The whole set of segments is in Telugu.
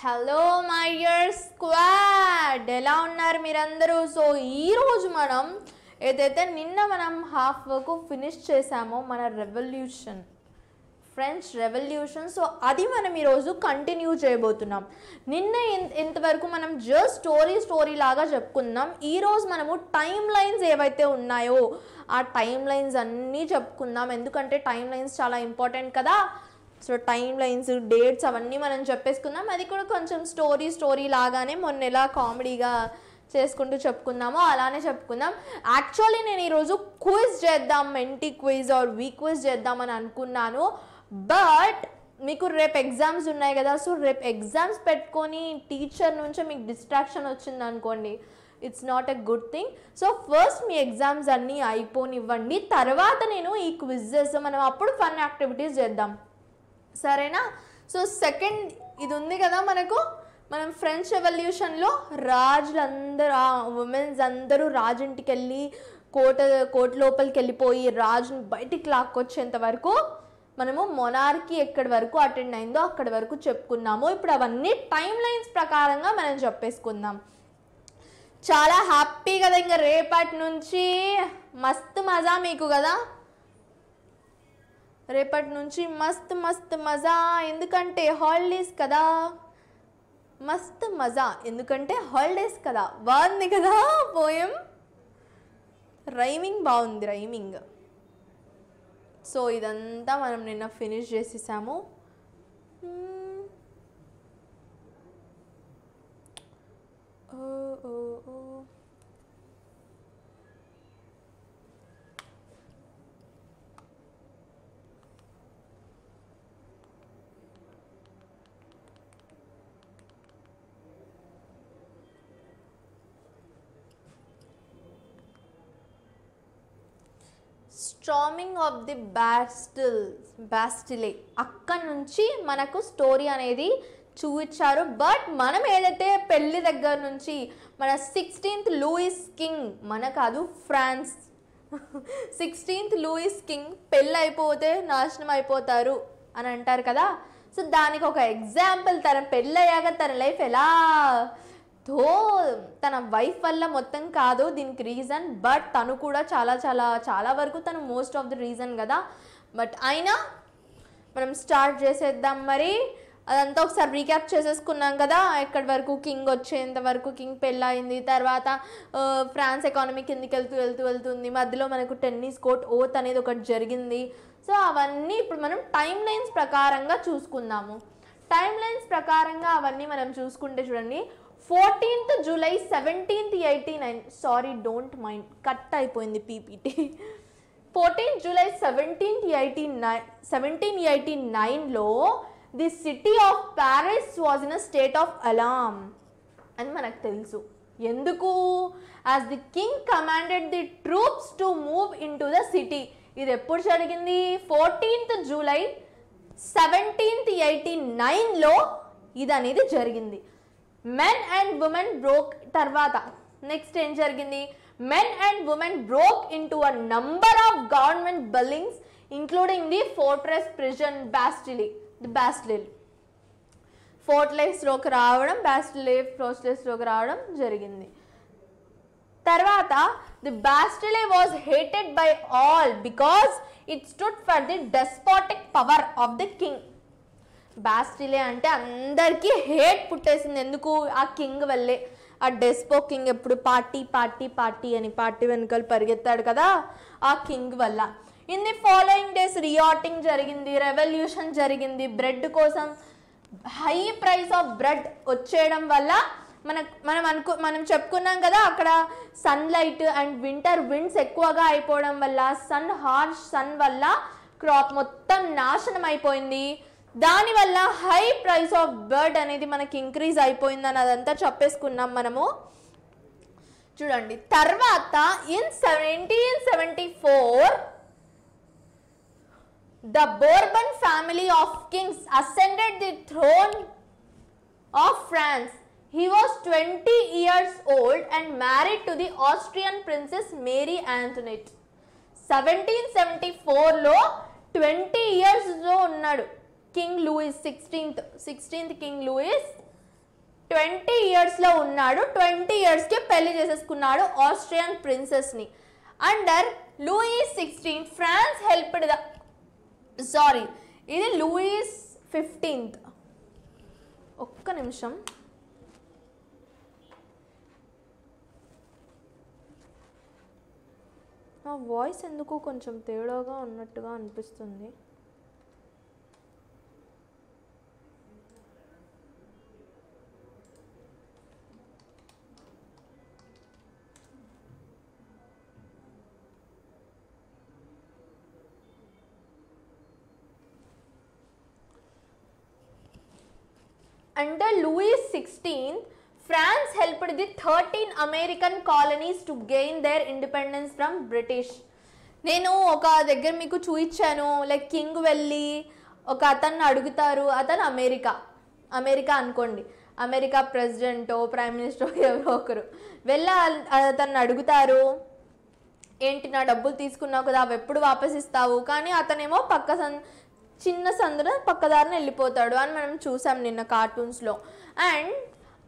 హలో మై డియర్ స్క్వాడ్, ఎలా ఉన్నారు మీరందరూ? సో ఈరోజు మనం ఏదైతే నిన్న మనం హాఫ్ వర్క్ ఫినిష్ చేసామో మన రెవల్యూషన్, ఫ్రెంచ్ రెవల్యూషన్, సో అది మనం ఈరోజు కంటిన్యూ చేయబోతున్నాం. నిన్న ఇంతవరకు మనం జస్ట్ స్టోరీ లాగా చెప్పుకుందాం. ఈరోజు మనము టైమ్ లైన్స్ ఏవైతే ఉన్నాయో ఆ టైమ్ లైన్స్ అన్నీ చెప్పుకుందాం, ఎందుకంటే టైమ్ లైన్స్ చాలా ఇంపార్టెంట్ కదా. సో టైమ్ లైన్స్, డేట్స్ అవన్నీ మనం చెప్పేసుకుందాం. అది కూడా కొంచెం స్టోరీ లాగానే మొన్న ఎలా కామెడీగా చేసుకుంటూ చెప్పుకుందామో అలానే చెప్పుకుందాం. యాక్చువల్లీ నేను ఈరోజు క్విజ్ చేద్దాం, Menti quiz or week quiz చేద్దామని అనుకున్నాను. బట్ మీకు రేపు ఎగ్జామ్స్ ఉన్నాయి కదా, సో రేపు ఎగ్జామ్స్ పెట్టుకొని టీచర్ నుంచి మీకు డిస్ట్రాక్షన్ వచ్చింది అనుకోండి, it's not a good thing. So first me exams అన్నీ అయిపోనివ్వండి, తర్వాత నేను ఈ క్విజెస్ మనం అప్పుడు ఫన్ యాక్టివిటీస్ చేద్దాం, సరేనా? సో సెకండ్ ఇది ఉంది కదా మనకు, మనం ఫ్రెంచ్ రెవల్యూషన్లో రాజులందరూ, ఉమెన్స్ అందరూ రాజుంటికి వెళ్ళి కోట లోపలికి వెళ్ళిపోయి రాజుని బయటికి లాక్కొచ్చేంత వరకు మనము మొనార్కీ ఎక్కడి వరకు అటెండ్ అయిందో అక్కడి వరకు చెప్పుకున్నాము. ఇప్పుడు అవన్నీ టైమ్ లైన్స్ ప్రకారంగా మనం చెప్పేసుకుందాం. చాలా హ్యాపీ కదా, ఇంకా రేపటి నుంచి మస్తు మజా మీకు కదా, రేపటి నుంచి మస్తు మజా, ఎందుకంటే హాలిడేస్ కదా. మస్తు మజా ఎందుకంటే హాలిడేస్ కదా. బాగుంది కదా పోయం, రైమింగ్ బాగుంది, రైమింగ్. సో ఇదంతా మనం నిన్న ఫినిష్ చేసేసాము. స్టార్మింగ్ ఆఫ్ ది బాస్టిలే, అక్కడ నుంచి మనకు స్టోరీ అనేది చూపించారు. బట్ మనం ఏదైతే పెళ్లి దగ్గర నుంచి మన 16th లూయిస్ కింగ్, మన కాదు ఫ్రాన్స్ 16th లూయిస్ కింగ్ పెళ్ళి అయిపోతే నాశనం అయిపోతారు అని అంటారు కదా. సో దానికి ఒక ఎగ్జాంపుల్, తన పెళ్ళయ్యాక తన లైఫ్ ఎలా తన వైఫ్ వల్ల మొత్తం కాదు దీనికి రీజన్, బట్ తను కూడా చాలా వరకు తను మోస్ట్ ఆఫ్ ది రీజన్ కదా. బట్ అయినా మనం స్టార్ట్ చేసేద్దాం. మరి అదంతా ఒకసారి రీక్యాప్ చేసేసుకున్నాం కదా, ఎక్కడి వరకు కింగ్ వచ్చేంత వరకు కింగ్ పెళ్ళయింది, తర్వాత ఫ్రాన్స్ ఎకానమీ కిందికి వెళ్తుంది, మధ్యలో మనకు టెన్నిస్ కోర్ట్ ఓత్ అనేది ఒకటి జరిగింది. సో అవన్నీ ఇప్పుడు మనం టైమ్ లైన్స్ ప్రకారంగా చూసుకుందాము. టైమ్ లైన్స్ ప్రకారంగా అవన్నీ మనం చూసుకుంటే చూడండి, 14th July 1789, sorry don't mind, cut అయిపోయింది పీపీటీ. 14th జూలై 1789లో the city of Paris was in a state of alarm అని మనకు తెలుసు. ఎందుకు? As the king commanded the troops to move into the city. ఇది ఎప్పుడు జరిగింది? 14th జూలై 1789లో ఇది అనేది జరిగింది. మెన్ అండ్ ఉమెన్ బ్రోక్, తర్వాత నెక్స్ట్ ఏం జరిగింది? Men and women broke into a number of government buildings including the fortress prison Bastille. ఫోర్ట్రెస్లోకి రావడం, ఫోర్ట్రెస్లోకి రావడం జరిగింది. తర్వాత the Bastille was hated by all because it stood for the despotic power of the king. Bastille అంటే అందరికీ హేట్ పుట్టేసింది. ఎందుకు? ఆ కింగ్ వల్లే. ఆ డెస్పో కింగ్ ఎప్పుడు పార్టీ అని పార్టీ వెనుకలు పరిగెత్తాడు కదా, ఆ కింగ్ వల్ల. In the following days rioting జరిగింది, రెవల్యూషన్ జరిగింది. బ్రెడ్ కోసం హై ప్రైస్ ఆఫ్ బ్రెడ్ వచ్చేయడం వల్ల మనం చెప్పుకున్నాం కదా, అక్కడ సన్లైట్ అండ్ వింటర్ విండ్స్ ఎక్కువగా అయిపోవడం వల్ల, హార్ష్ సన్ వల్ల క్రాప్ మొత్తం నాశనం అయిపోయింది. దానివల్ల హై ప్రైస్ ఆఫ్ బ్రెడ్ అనేది మనకి ఇంక్రీజ్ అయిపోయిందని అదంతా చెప్పేసుకున్నాం మనము. చూడండి, తర్వాత in 1774 the Bourbon family of kings ascended the throne of France. He was 20 years old and married to the Austrian princess Mary Antoinette. 1774లో 20 years ఉన్నాడు king Louis, 16th king Louis 20 ఇయర్స్లో ఉన్నాడు, 20 ఇయర్స్కి పెళ్లి చేసేసుకున్నాడు ఆస్ట్రియన్ ప్రిన్సెస్ని. Under Louis 16 France helped the ఇది లూయిస్ 15th. ఒక్క నిమిషం. నా వాయిస్ ఎందుకో కొంచెం తేడాగా ఉన్నట్టుగా అనిపిస్తుంది. Under Louis XVI, France helped the 13 American colonies to gain their independence from British. నేను ఒక దగ్గర మీకు చూపించాను, లైక్ కింగ్ వెళ్ళి ఒక అతన్ని అడుగుతారు, అతను అమెరికా అనుకోండి, అమెరికా ప్రెసిడెంటో ప్రైమ్ మినిస్టరో ఎవరో ఒకరు వెళ్ళి అతన్ని అడుగుతారు, ఏంటి నా డబ్బులు తీసుకున్నావు కదా అవి ఎప్పుడు వాపస్ ఇస్తావు, కానీ అతనేమో చిన్న సందున పక్కదారిన వెళ్ళిపోతాడు అని మనం చూసాం నిన్న కార్టూన్స్లో. అండ్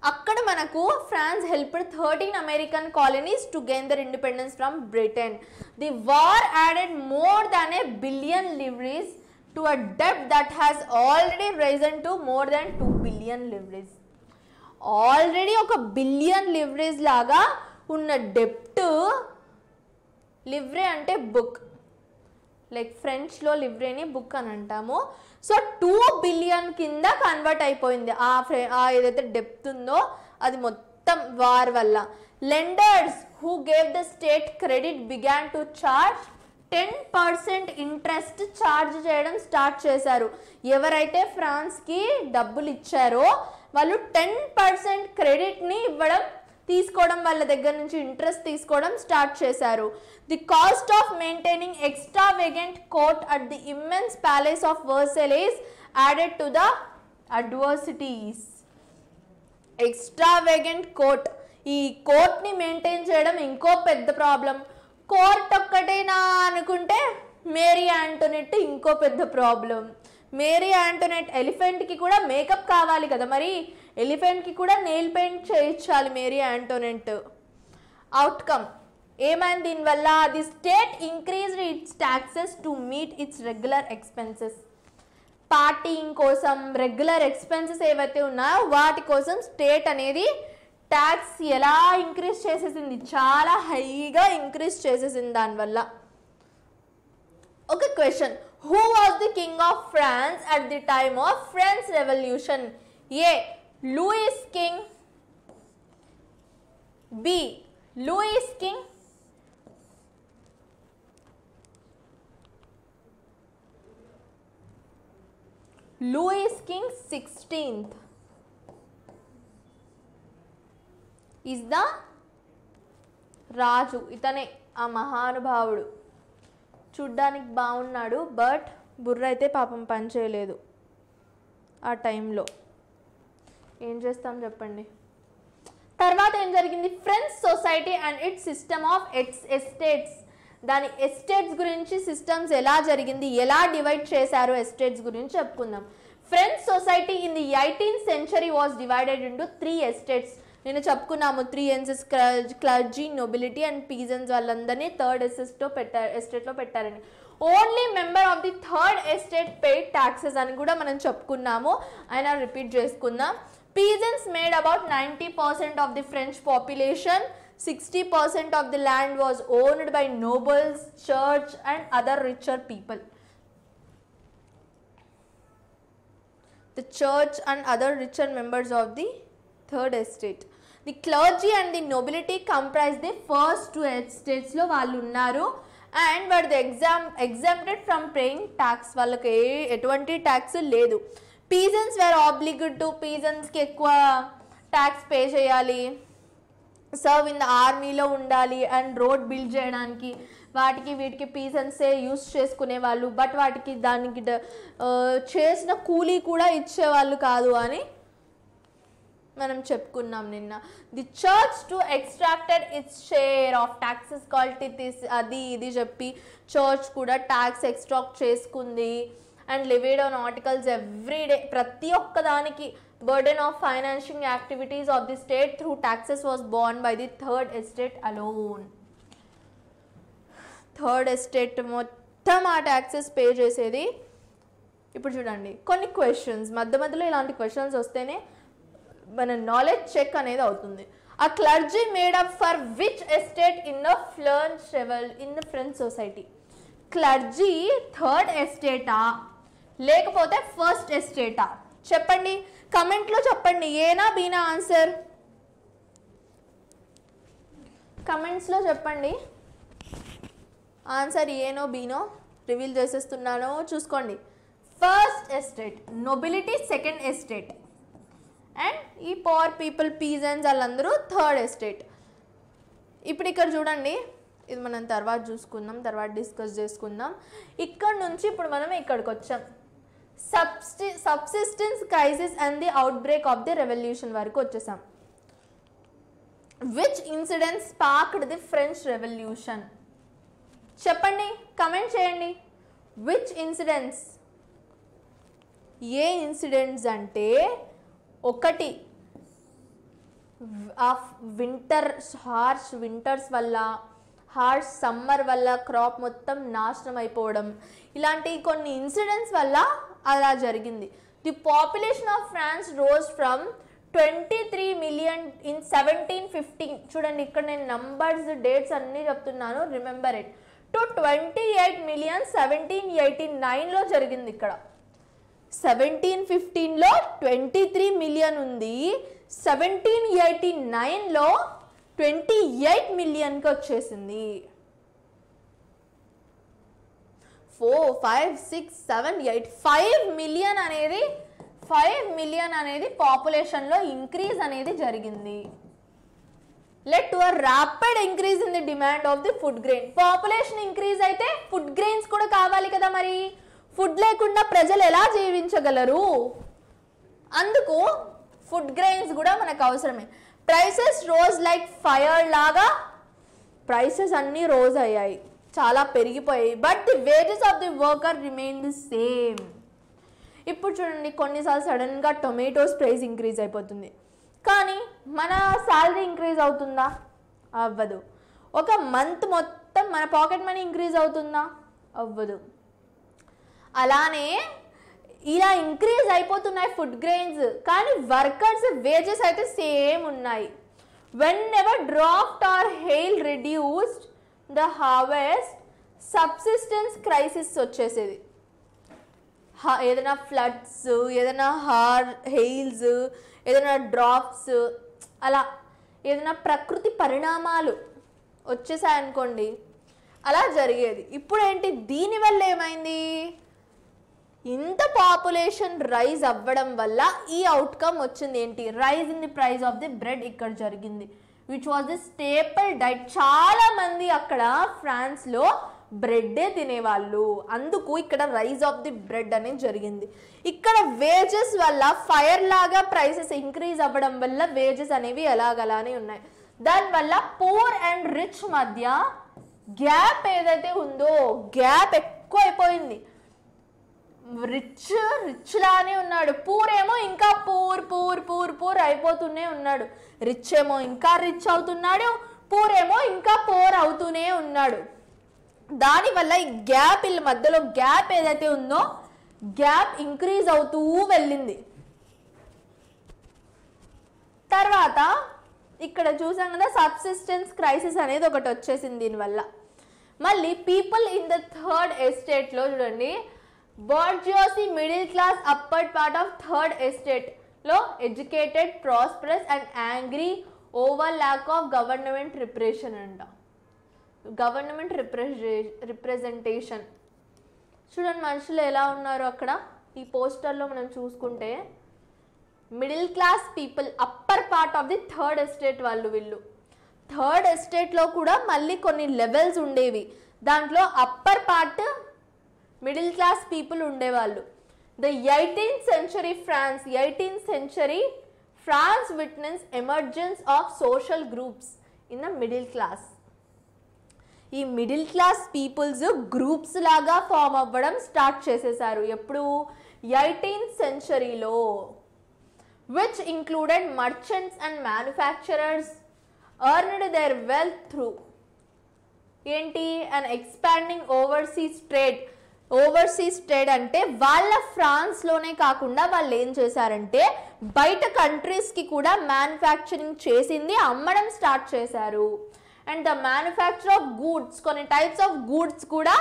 అక్కడ మనకు France helped 13 American colonies to gain their independence from Britain. The war added more than $1 billion livres to a డెప్ట్ that has already risen to more than $2 billion livres. Already $1 billion livres లాగా ఉన్న డెప్ట్, లివ్రే అంటే బుక్, లైక్ ఫ్రెంచ్లో లివ్రేని బుక్ అని అంటాము. సో 2 billion కింద కన్వర్ట్ అయిపోయింది ఏదైతే డెప్త్ ఉందో అది మొత్తం వార్ వల్ల. Lenders who gave the state credit began to charge 10% interest charge చేయడం స్టార్ట్ చేశారు. ఎవరైతే ఫ్రాన్స్కి డబ్బులు ఇచ్చారో వాళ్ళు 10% క్రెడిట్ని తీసుకోవడం, వాళ్ళ దగ్గర నుంచి ఇంట్రెస్ట్ తీసుకోవడం స్టార్ట్ చేశారు. The cost of maintaining extravagant court at the immense palace of Versailles added to the adversities. Extravagant court, ఈ కోర్ట్ని మెయింటైన్ చేయడం ఇంకో పెద్ద ప్రాబ్లం. కోర్ట్ ఒక్కటేనా అనుకుంటే మేరీ యాంటోనెట్ ఇంకో పెద్ద ప్రాబ్లం. మేరీ యాంటోనెట్ ఎలిఫెంట్కి కూడా మేకప్ కావాలి కదా, మరి ఎలిఫెంట్కి కూడా నెయిల్ పెయింట్ చేయించాలి మేరీ యాంటోనెట్. అవుట్కమ్ ఏమైంది దీనివల్ల? The state increased it's taxes to meet its regular expenses. Partying కోసం రెగ్యులర్ ఎక్స్పెన్సెస్ ఏవైతే ఉన్నాయో వాటి కోసం స్టేట్ అనేది ట్యాక్స్ ఎలా ఇంక్రీజ్ చేసేసింది, చాలా హైగా ఇంక్రీజ్ చేసేసింది దానివల్ల. ఒక question, who was the king of France at the time of French Revolution? A. Louis King. B. Louis King. Louis King 16th is the రాజు. ఇతనే ఆ మహానుభావుడు. చూడ్డానికి బాగున్నాడు, బట్ బుర్ర అయితే పాపం పని చేయలేదు ఆ టైంలో. ఏం చేస్తాం చెప్పండి. తర్వాత ఏం జరిగింది? French society and it's system of estates. దాని ఎస్టేట్స్ గురించి సిస్టమ్స్ ఎలా జరిగింది, ఎలా డివైడ్ చేశారు ఎస్టేట్స్ గురించి చెప్పుకుందాం. French society in the 18th century was divided into 3 estates. నేను చెప్పుకున్నాము 3 ends, clergy, nobility and pigeons వాళ్ళందరినీ థర్డ్ ఎస్టేట్లో పెట్టారని. Only member of the third estate paid taxes అని కూడా మనం చెప్పుకున్నాము. అయినా రిపీట్ చేసుకుందాం. Pigeons made about 90% of the French population. 60% of the land was owned by nobles, church and other richer people. The church and other richer members of the third estate. The clergy and the nobility comprise the first 2 estates lo vallu unnaru and were the exempted from paying tax. వాళ్ళకి ఎటువంటి ట్యాక్స్ లేదు. Peasants were obliged to, peasants కి ఎక్కువ ట్యాక్స్ పే చేయాలి, సర్వ్ ఇన్ ద ఆర్మీలో ఉండాలి అండ్ రోడ్ బిల్డ్ చేయడానికి వాటికి వీటికి పీసన్సే యూస్ చేసుకునే వాళ్ళు. బట్ వాటికి దానికి చేసిన కూలీ కూడా ఇచ్చేవాళ్ళు కాదు అని మనం చెప్పుకున్నాం నిన్న. The church too extracted its share of taxes called tithes. అది ఇది చెప్పి చర్చ్ కూడా ట్యాక్స్ ఎక్స్ట్రాక్ట్ చేసుకుంది. and levied on articles every day. ప్రతి ఒక్క దానికి burden of financing activities of the state through taxes was borne by the third estate alone. Third estate మొత్తం ఆ ట్యాక్సెస్ పే చేసేది. ఇప్పుడు చూడండి కొన్ని క్వశ్చన్స్ మధ్యలో ఇలాంటి క్వశ్చన్స్ వస్తేనే మన నాలెడ్జ్ చెక్ అనేది అవుతుంది. A clergy made up for which estate in the French society? Clergy third ఎస్టేటా లేకపోతే ఫస్ట్ ఎస్టేటా? చెప్పండి, కమెంట్లో చెప్పండి. ఏనా బీనా ఆన్సర్? కమెంట్స్లో చెప్పండి ఆన్సర్. ఏనో బీనో రివీల్ చేసేస్తున్నాను, చూసుకోండి. First estate nobility, second estate, and ఈ పవర్ పీపుల్ పీజన్స్ వాళ్ళందరూ థర్డ్ ఎస్టేట్. ఇప్పుడు ఇక్కడ చూడండి, ఇది మనం తర్వాత చూసుకుందాం, తర్వాత డిస్కస్ చేసుకుందాం. ఇక్కడ నుంచి ఇప్పుడు మనం ఇక్కడికి వచ్చాం. Subsistence crisis and the outbreak of the revolution వరకు వచ్చేసాం. Which incident sparked the French revolution? చెప్పండి, కమెంట్ చేయండి. Which incidents? ఏ ఇన్సిడెంట్స్ అంటే, ఒకటి హార్ష్ వింటర్స్ వల్ల, హార్ష్ సమ్మర్ వల్ల క్రాప్ మొత్తం నాశనం అయిపోవడం, ఇలాంటి కొన్ని ఇన్సిడెంట్స్ వల్ల అలా జరిగింది. The population of France rose from 23 million in 1715. చూడండి, ఇక్కడ నేను నంబర్స్ డేట్స్ అన్నీ చెప్తున్నాను, రిమెంబర్ ఇట్. టు 28 million 1789లో జరిగింది. ఇక్కడ 1715లో 23 million ఉంది, 1789లో 28 millionకి వచ్చేసింది. 4, 5, 6, 7, 8 5 million అనేది పాపులేషన్లో ఇంక్రీజ్ అనేది జరిగింది. Led to a rapid increase in the demand of the food grain. Population increase అయితే ఫుడ్ గ్రెయిన్స్ కూడా కావాలి కదా, మరి ఫుడ్ లేకుండా ప్రజలు ఎలా జీవించగలరు? అందుకు ఫుడ్ గ్రెయిన్స్ కూడా మనకు అవసరమే. ప్రైసెస్ రోజ్ లైక్ ఫైర్ లాగా ప్రైసెస్ అన్నీ రోజ్ అయ్యాయి, చాలా పెరిగిపోయాయి. But the wages of the worker remain the same. ఇప్పుడు చూడండి, కొన్నిసార్లు సడన్గా టొమాటోస్ ప్రైస్ ఇంక్రీజ్ అయిపోతుంది, కానీ మన శాలరీ ఇంక్రీజ్ అవుతుందా? అవ్వదు. ఒక మంత్ మొత్తం మన పాకెట్ మనీ ఇంక్రీజ్ అవుతుందా? అవ్వదు. అలానే ఇలా ఇంక్రీజ్ అయిపోతున్నాయి ఫుడ్ గ్రెయిన్స్, కానీ వర్కర్స్ వేజెస్ అయితే సేమ్ ఉన్నాయి. Whenever drought or hail reduced the harvest, subsistence crisis వచ్చేసేది. ఏదైనా ఫ్లడ్స్, ఏదైనా హెయిల్స్, ఏదైనా డ్రాప్స్, అలా ఏదైనా ప్రకృతి పరిణామాలు వచ్చేసాయనుకోండి, అలా జరిగేది. ఇప్పుడు ఏంటి, దీనివల్ల ఏమైంది, ఇంత పాపులేషన్ రైజ్ అవ్వడం వల్ల ఈ అవుట్కమ్ వచ్చింది. ఏంటి, rise in the price of the bread ఇక్కడ జరిగింది, which was the staple diet. చాలా మంది అక్కడ ఫ్రాన్స్లో బ్రెడ్డే తినేవాళ్ళు, అందుకు ఇక్కడ రైజ్ ఆఫ్ ది బ్రెడ్ అనేది జరిగింది. ఇక్కడ వేజెస్ వల్ల ఫైర్ లాగా ప్రైసెస్ ఇంక్రీజ్ అవ్వడం వల్ల వేజెస్ అనేవి ఎలాగలానే ఉన్నాయి. దానివల్ల పూర్ అండ్ రిచ్ మధ్య గ్యాప్ ఏదైతే ఉందో గ్యాప్ ఎక్కువ అయిపోయింది. రిచ్ లానే ఉన్నాడు, పూర్ ఏమో ఇంకా పూర్ అయిపోతూనే ఉన్నాడు. రిచ్ ఏమో ఇంకా రిచ్ అవుతున్నాడు, పూర్ ఏమో ఇంకా పూర్ అవుతూనే ఉన్నాడు. దానివల్ల ఈ గ్యాప్, వీళ్ళ మధ్యలో గ్యాప్ ఏదైతే ఉందో గ్యాప్ ఇంక్రీజ్ అవుతూ వెళ్ళింది. తర్వాత ఇక్కడ చూసాం కదా, సబ్సిస్టెన్స్ క్రైసిస్ అనేది ఒకటి వచ్చేసింది దీనివల్ల. మళ్ళీ పీపుల్ ఇన్ ద థర్డ్ ఎస్టేట్లో చూడండి, bourgeoisie middle class upper part of third ఎస్టేట్లో educated, prosperous and angry over lack of government repression అంట. Government representation. చూడండి మనుషులు ఎలా ఉన్నారు అక్కడ ఈ పోస్టర్లో మనం చూసుకుంటే, middle class people, upper part of the third estate వాళ్ళు. వీళ్ళు థర్డ్ ఎస్టేట్లో కూడా మళ్ళీ కొన్ని లెవెల్స్ ఉండేవి. దాంట్లో upper part middle class people ఉండేవాళ్ళు. The 18th century France, 18th century France witnessed emergence of social groups in the middle class. ఈ మిడిల్ క్లాస్ పీపుల్స్ గ్రూప్స్ లాగా ఫామ్ అవ్వడం స్టార్ట్ చేసేసారు. ఎప్పుడు 18th centuryలో, which included merchants and manufacturers earned their wealth through ఏంటి an expanding overseas trade. Overseas trade అంటే వాళ్ళ ఫ్రాన్స్లోనే కాకుండా వాళ్ళు ఏం చేశారంటే బయట కంట్రీస్కి కూడా మ్యానుఫ్యాక్చరింగ్ చేసింది అమ్మడం స్టార్ట్ చేశారు. And the manufacture of goods, కొన్ని టైప్స్ ఆఫ్ గూడ్స్ కూడా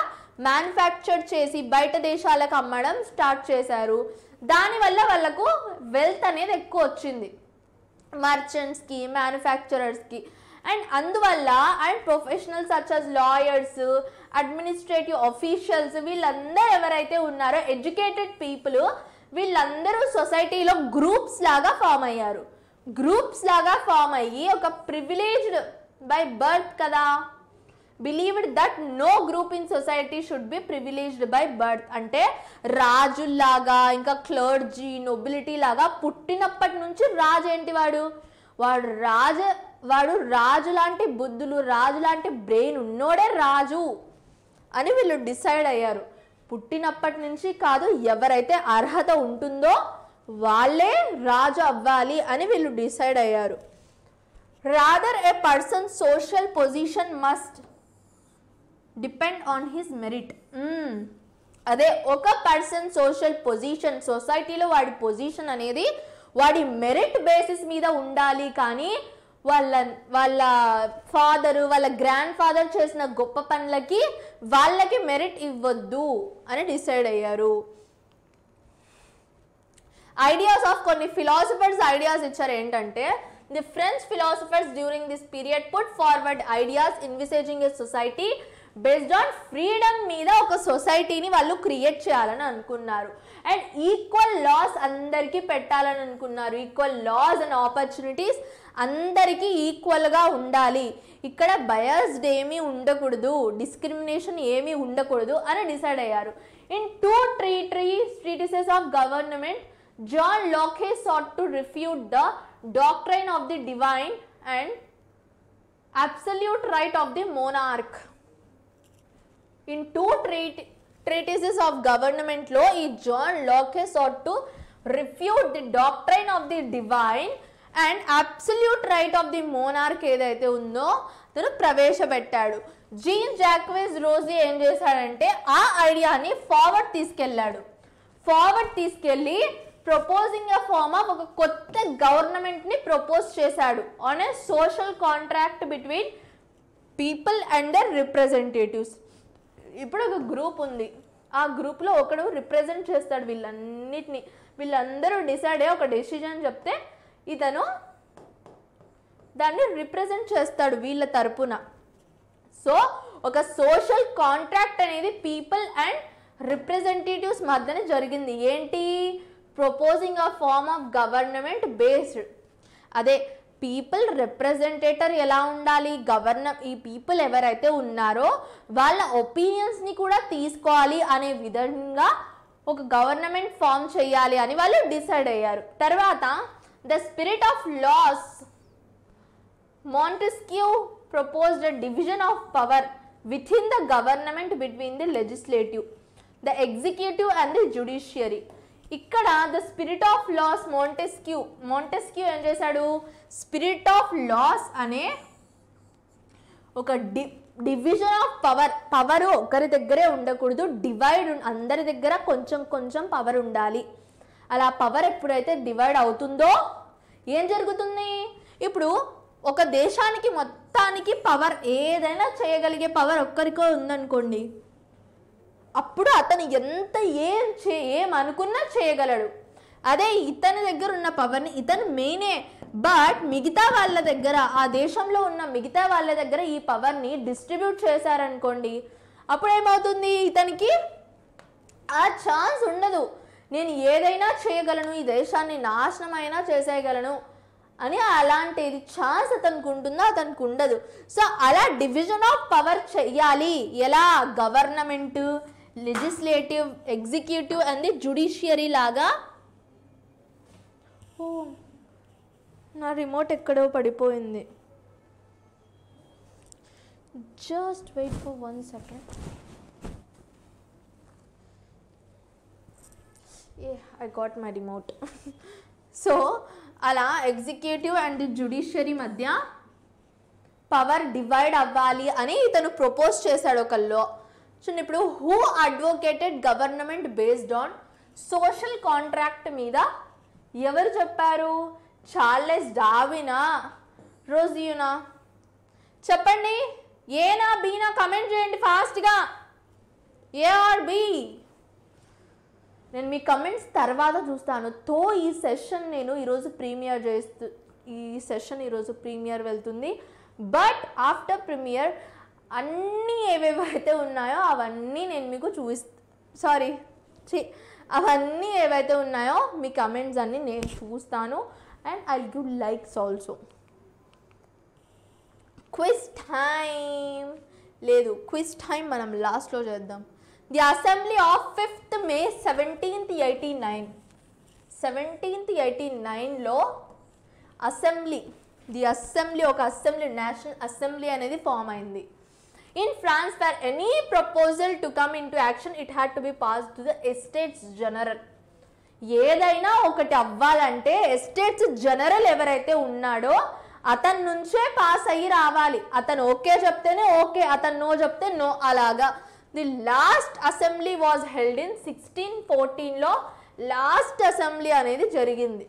మ్యానుఫ్యాక్చర్ చేసి బయట దేశాలకు అమ్మడం స్టార్ట్ చేశారు. దానివల్ల వాళ్ళకు వెల్త్ అనేది ఎక్కువ వచ్చింది, మర్చెంట్స్కి, మ్యానుఫ్యాక్చరర్స్కి. అండ్ అందువల్ల and professionals such as lawyers, administrative officials, వీళ్ళందరూ ఎవరైతే ఉన్నారో ఎడ్యుకేటెడ్ పీపుల్, వీళ్ళందరూ సొసైటీలో గ్రూప్స్ లాగా ఫామ్ అయ్యారు. గ్రూప్స్ లాగా ఫామ్ అయ్యి ఒక ప్రివిలేజ్డ్ బై బర్త్ కదా, believed that no group in society should be privileged by birth. అంటే రాజుల్లాగా, ఇంకా క్లర్జీ, నొబిలిటీ లాగా పుట్టినప్పటి నుంచి రాజు ఏంటి, వాడు రాజు లాంటి బుద్ధులు, రాజు లాంటి బ్రెయిన్ ఉన్నోడే రాజు అని వీళ్ళు డిసైడ్ అయ్యారు. పుట్టినప్పటి నుంచి కాదు, ఎవరైతే అర్హత ఉంటుందో వాళ్ళే రాజు అవ్వాలి అని వీళ్ళు డిసైడ్ అయ్యారు. Rather A person social position must depend on his merit. అదే ఒక పర్సన్ సోషల్ పొజిషన్, సొసైటీలో వాడి పొజిషన్ అనేది వాడి మెరిట్ బేసిస్ మీద ఉండాలి, కానీ వాళ్ళ ఫాదరు, వాళ్ళ గ్రాండ్ ఫాదర్ చేసిన గొప్ప పనులకి వాళ్ళకి మెరిట్ ఇవ్వద్దు అని డిసైడ్ అయ్యారు. ఐడియాస్ ఆఫ్ కొన్ని ఫిలాసఫర్స్ ఐడియాస్ ఇచ్చారు. ఏంటంటే the French philosophers during this period put forward ideas envisaging a society based on freedom మీద ఒక సొసైటీని వాళ్ళు క్రియేట్ చేయాలని అనుకున్నారు. అండ్ ఈక్వల్ లాస్ అందరికీ పెట్టాలని అనుకున్నారు. ఈక్వల్ లాస్ అండ్ ఆపర్చునిటీస్ అందరికీ ఈక్వల్గా ఉండాలి, ఇక్కడ బయాస్డ్ ఏమీ ఉండకూడదు, డిస్క్రిమినేషన్ ఏమీ ఉండకూడదు అని డిసైడ్ అయ్యారు. In 2 treatises of government, John Locke sought to refute the doctrine of the divine and absolute right of the monarch. In 2 treatises of government లో ఈ John లాకే sought to refute the doctrine of the divine and absolute right of the monarch ఏదైతే ఉందో తను ప్రవేశపెట్టాడు. జీన్ జాక్వెస్ రోసీ ఏం చేశాడంటే ఆ ఐడియాని ఫార్వర్డ్ తీసుకెళ్ళి ప్రపోజింగ్ ఎ ఫార్మ్ ఆఫ్ ఒక కొత్త గవర్నమెంట్ని ప్రపోజ్ చేశాడు on a social contract between people and their representatives. ఇప్పుడు ఒక గ్రూప్ ఉంది, ఆ గ్రూప్లో ఒకడు రిప్రజెంట్ చేస్తాడు వీళ్ళన్నిటిని. వీళ్ళందరూ డిసైడ్ అయ్యి ఒక డెసిజన్ చెప్తే ఇతను దాన్ని రిప్రజెంట్ చేస్తాడు వీళ్ళ తరపున. సో ఒక సోషల్ కాంట్రాక్ట్ అనేది పీపుల్ అండ్ రిప్రజెంటేటివ్స్ మధ్యన జరిగింది. ఏంటి? Proposing a form of government based. అదే పీపుల్ రిప్రజెంటేటర్ ఎలా ఉండాలి, ఈ పీపుల్ ఎవరైతే ఉన్నారో వాళ్ళ ఒపీనియన్స్ని కూడా తీసుకోవాలి అనే విధంగా ఒక గవర్నమెంట్ ఫామ్ చేయాలి అని వాళ్ళు డిసైడ్ అయ్యారు. తర్వాత the spirit of laws, Montesquieu proposed a division of power within the government between the legislative, the executive and the judiciary. ఇక్కడ the spirit of laws Montesquieu ఏం చేశాడు, స్పిరిట్ ఆఫ్ లాస్ అనే ఒక డివిజన్ ఆఫ్ పవర్ ఒకరి దగ్గరే ఉండకూడదు, డివైడ్ అందరి దగ్గర కొంచెం కొంచెం పవర్ ఉండాలి. అలా పవర్ ఎప్పుడైతే డివైడ్ అవుతుందో ఏం జరుగుతుంది, ఇప్పుడు ఒక దేశానికి మొత్తానికి పవర్ ఏదైనా చేయగలిగే పవర్ ఒక్కరికో ఉందనుకోండి, అప్పుడు అతను ఎంత ఏం అనుకున్నా చేయగలడు. అదే ఇతని దగ్గర ఉన్న పవర్ని ఇతను మెయినే, బట్ మిగతా వాళ్ళ దగ్గర, ఆ దేశంలో ఉన్న మిగతా వాళ్ళ దగ్గర ఈ పవర్ని డిస్ట్రిబ్యూట్ చేశారనుకోండి, అప్పుడు ఏమవుతుంది, ఇతనికి ఆ ఛాన్స్ ఉండదు. నేను ఏదైనా చేయగలను, ఈ దేశాన్ని నాశనం అయినా చేసేయగలను అని అలాంటిది ఛాన్స్ అతనికి ఉంటుందో అతనికి ఉండదు. సో అలా డివిజన్ ఆఫ్ పవర్ చెయ్యాలి. ఎలా? Government, legislative, executive and the judiciary లాగా. ఓ నా రిమోట్ ఎక్కడో పడిపోయింది. Just wait for 1 second. I got my remote. So అలా ఎగ్జిక్యూటివ్ అండ్ జ్యుడిషియరీ మధ్య పవర్ డివైడ్ అవ్వాలి అని ఇతను ప్రపోజ్ చేశాడు ఒక లా. చూడండి, ఇప్పుడు who advocated government based on social contract మీద ఎవరు చెప్పారు? చార్లెస్ డార్వినా, రోజియోనా? చెప్పండి, ఏనా బీనా? కమెంట్ చేయండి ఫాస్ట్గా. A or B? నేను మీ కమెంట్స్ తర్వాత చూస్తాను. తో ఈ సెషన్ నేను ఈరోజు ప్రీమియర్ వెళ్తుంది. బట్ ఆఫ్టర్ ప్రీమియర్ అన్నీ ఏవేవైతే ఉన్నాయో అవన్నీ నేను మీకు అవన్నీ ఏవైతే ఉన్నాయో మీ కమెంట్స్ అన్నీ నేను చూస్తాను. And I give likes also. Quiz time లేదు, క్విజ్ టైం మనం లాస్ట్లో చేద్దాం. The assembly of 5th May 1789. 1789లో ఒక అసెంబ్లీ, నేషనల్ అసెంబ్లీ అనేది ఫామ్ అయింది. In France, for any proposal to come into action, it had to be passed to the Estates General. ఏదైనా ఒకటి అవ్వాలంటే ఎస్టేట్స్ జనరల్ ఎవరైతే ఉన్నాడో అతని నుంచే పాస్ అయ్యి రావాలి. అతను ఓకే చెప్తేనే ఓకే, అతను నో చెప్తే నో, అలాగా. The last assembly was held in 1614లో లాస్ట్ అసెంబ్లీ అనేది జరిగింది.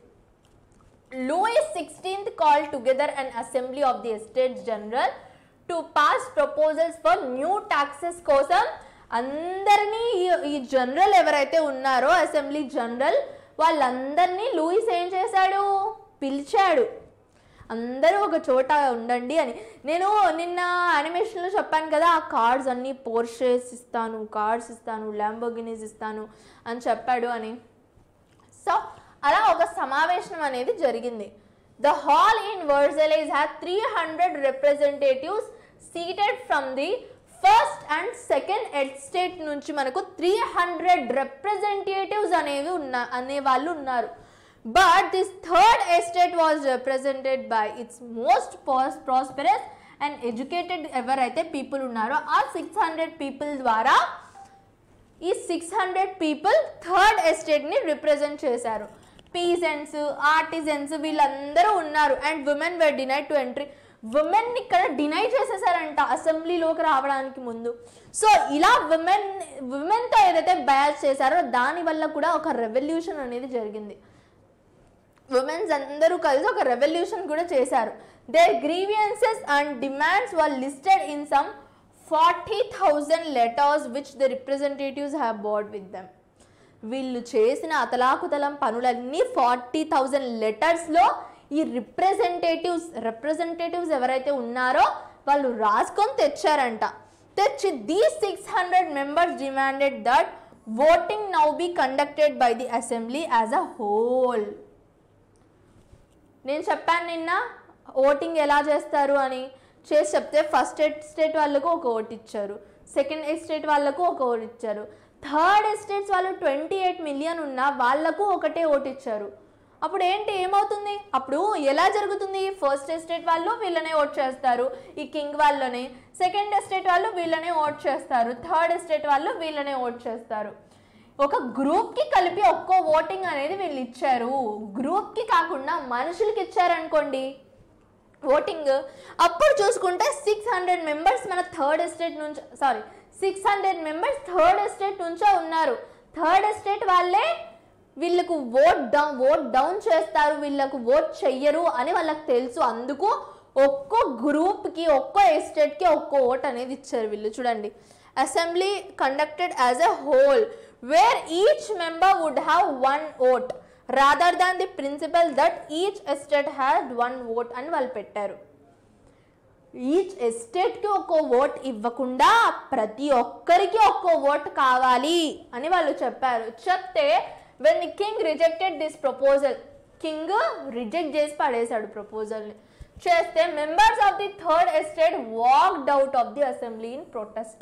Louis XVI called together an assembly of the Estates General to pass proposals for new taxes కోసం అందరినీ ఈ జనరల్ ఎవరైతే ఉన్నారో అసెంబ్లీ జనరల్ వాళ్ళందరినీ లూయిస్ ఏం చేశాడు? పిలిచాడు. అందరూ ఒక చోట ఉండండి అని. నేను నిన్న యానిమేషన్లో చెప్పాను కదా, ఆ కార్డ్స్ అన్నీ పోర్షేస్ ఇస్తాను, కార్డ్స్ ఇస్తాను, ల్యాంబోర్గినీస్ ఇస్తాను అని చెప్పాడు అని. సో అలా ఒక సమావేశం అనేది జరిగింది. The hall in Versailles had 300 representatives seated from the first and second estate నుంచి మనకు 300 representatives అనేవాళ్ళు ఉన్నారు. But this third estate was represented by its most prosperous and educated ఎవరైతే పీపుల్ ఉన్నారో ఆ 600 పీపుల్ ద్వారా ఈ 600 పీపుల్ థర్డ్ ఎస్టేట్ని రిప్రజెంట్ చేశారు. పీసెంట్స్, ఆర్టిజన్స్ వీళ్ళందరూ ఉన్నారు. And women were denied to entry. Women ఇక్కడ డినై చేసేసారంట అసెంబ్లీలోకి రావడానికి ముందు. సో ఇలా విమెన్తో ఏదైతే బ్యాచ్ చేశారో దానివల్ల కూడా ఒక రెవల్యూషన్ అనేది జరిగింది. విమెన్స్ అందరూ కలిసి ఒక రెవల్యూషన్ కూడా చేశారు. Their grievances and demands were listed in some 40,000 letters which the representatives have brought with them. వీళ్ళు చేసిన అతలాకుతలం పనులన్నీ 40,000 లెటర్స్లో ఈ రిప్రజెంటేటివ్స్ ఎవరైతే ఉన్నారో వాళ్ళు రాసుకొని తెచ్చారంట. తెచ్చి these 600 members demanded that voting now be conducted by the assembly as a whole. నేను చెప్పాను నిన్న ఓటింగ్ ఎలా చేస్తారు అని చేసి చెప్తే ఫస్ట్ ఎస్టేట్ వాళ్ళకు ఒక ఓటు ఇచ్చారు, సెకండ్ ఎస్టేట్ వాళ్ళకు ఒక ఓటు ఇచ్చారు, థర్డ్ ఎస్టేట్స్ వాళ్ళు 28 million ఉన్న వాళ్ళకు ఒకటే ఓటు ఇచ్చారు. అప్పుడు ఏమవుతుంది? అప్పుడు ఎలా జరుగుతుంది? ఫస్ట్ ఎస్టేట్ వాళ్ళు వీళ్ళనే ఓట్ చేస్తారు, ఈ కింగ్ వాళ్ళనే. సెకండ్ ఎస్టేట్ వాళ్ళు వీళ్ళనే ఓట్ చేస్తారు, థర్డ్ ఎస్టేట్ వాళ్ళు వీళ్ళనే ఓట్ చేస్తారు. ఒక గ్రూప్కి కలిపి ఒక్కో ఓటింగ్ అనేది వీళ్ళు ఇచ్చారు. గ్రూప్కి కాకుండా మనుషులకి ఇచ్చారనుకోండి ఓటింగ్. అప్పుడు చూసుకుంటే 600 members మన థర్డ్ ఎస్టేట్ నుంచి 600 members థర్డ్ ఎస్టేట్ నుంచో ఉన్నారు. థర్డ్ ఎస్టేట్ వాళ్ళే వీళ్ళకు ఓట్ డౌన్ చేస్తారు, వీళ్ళకు ఓట్ చెయ్యరు అని వాళ్ళకి తెలుసు. అందుకు ఒక్కో గ్రూప్కి ఒక్కో ఎస్టేట్కి ఒక్కో ఓట్ అనేది ఇచ్చారు వీళ్ళు. చూడండి, assembly conducted as a whole where each member would have 1 vote rather than the principle that each estate had 1 vote అని వాళ్ళు పెట్టారు. ఈచ్ ఎస్టేట్కి ఒక్కో ఓట్ ఇవ్వకుండా ప్రతి ఒక్కరికి ఒక్కో ఓట్ కావాలి అని వాళ్ళు చెప్పారు. చెప్తే when the king rejected this proposal, king reject చేసి పడేశాడు ప్రపోజల్ని. చేస్తే members of the third estate walked out of the assembly in protest.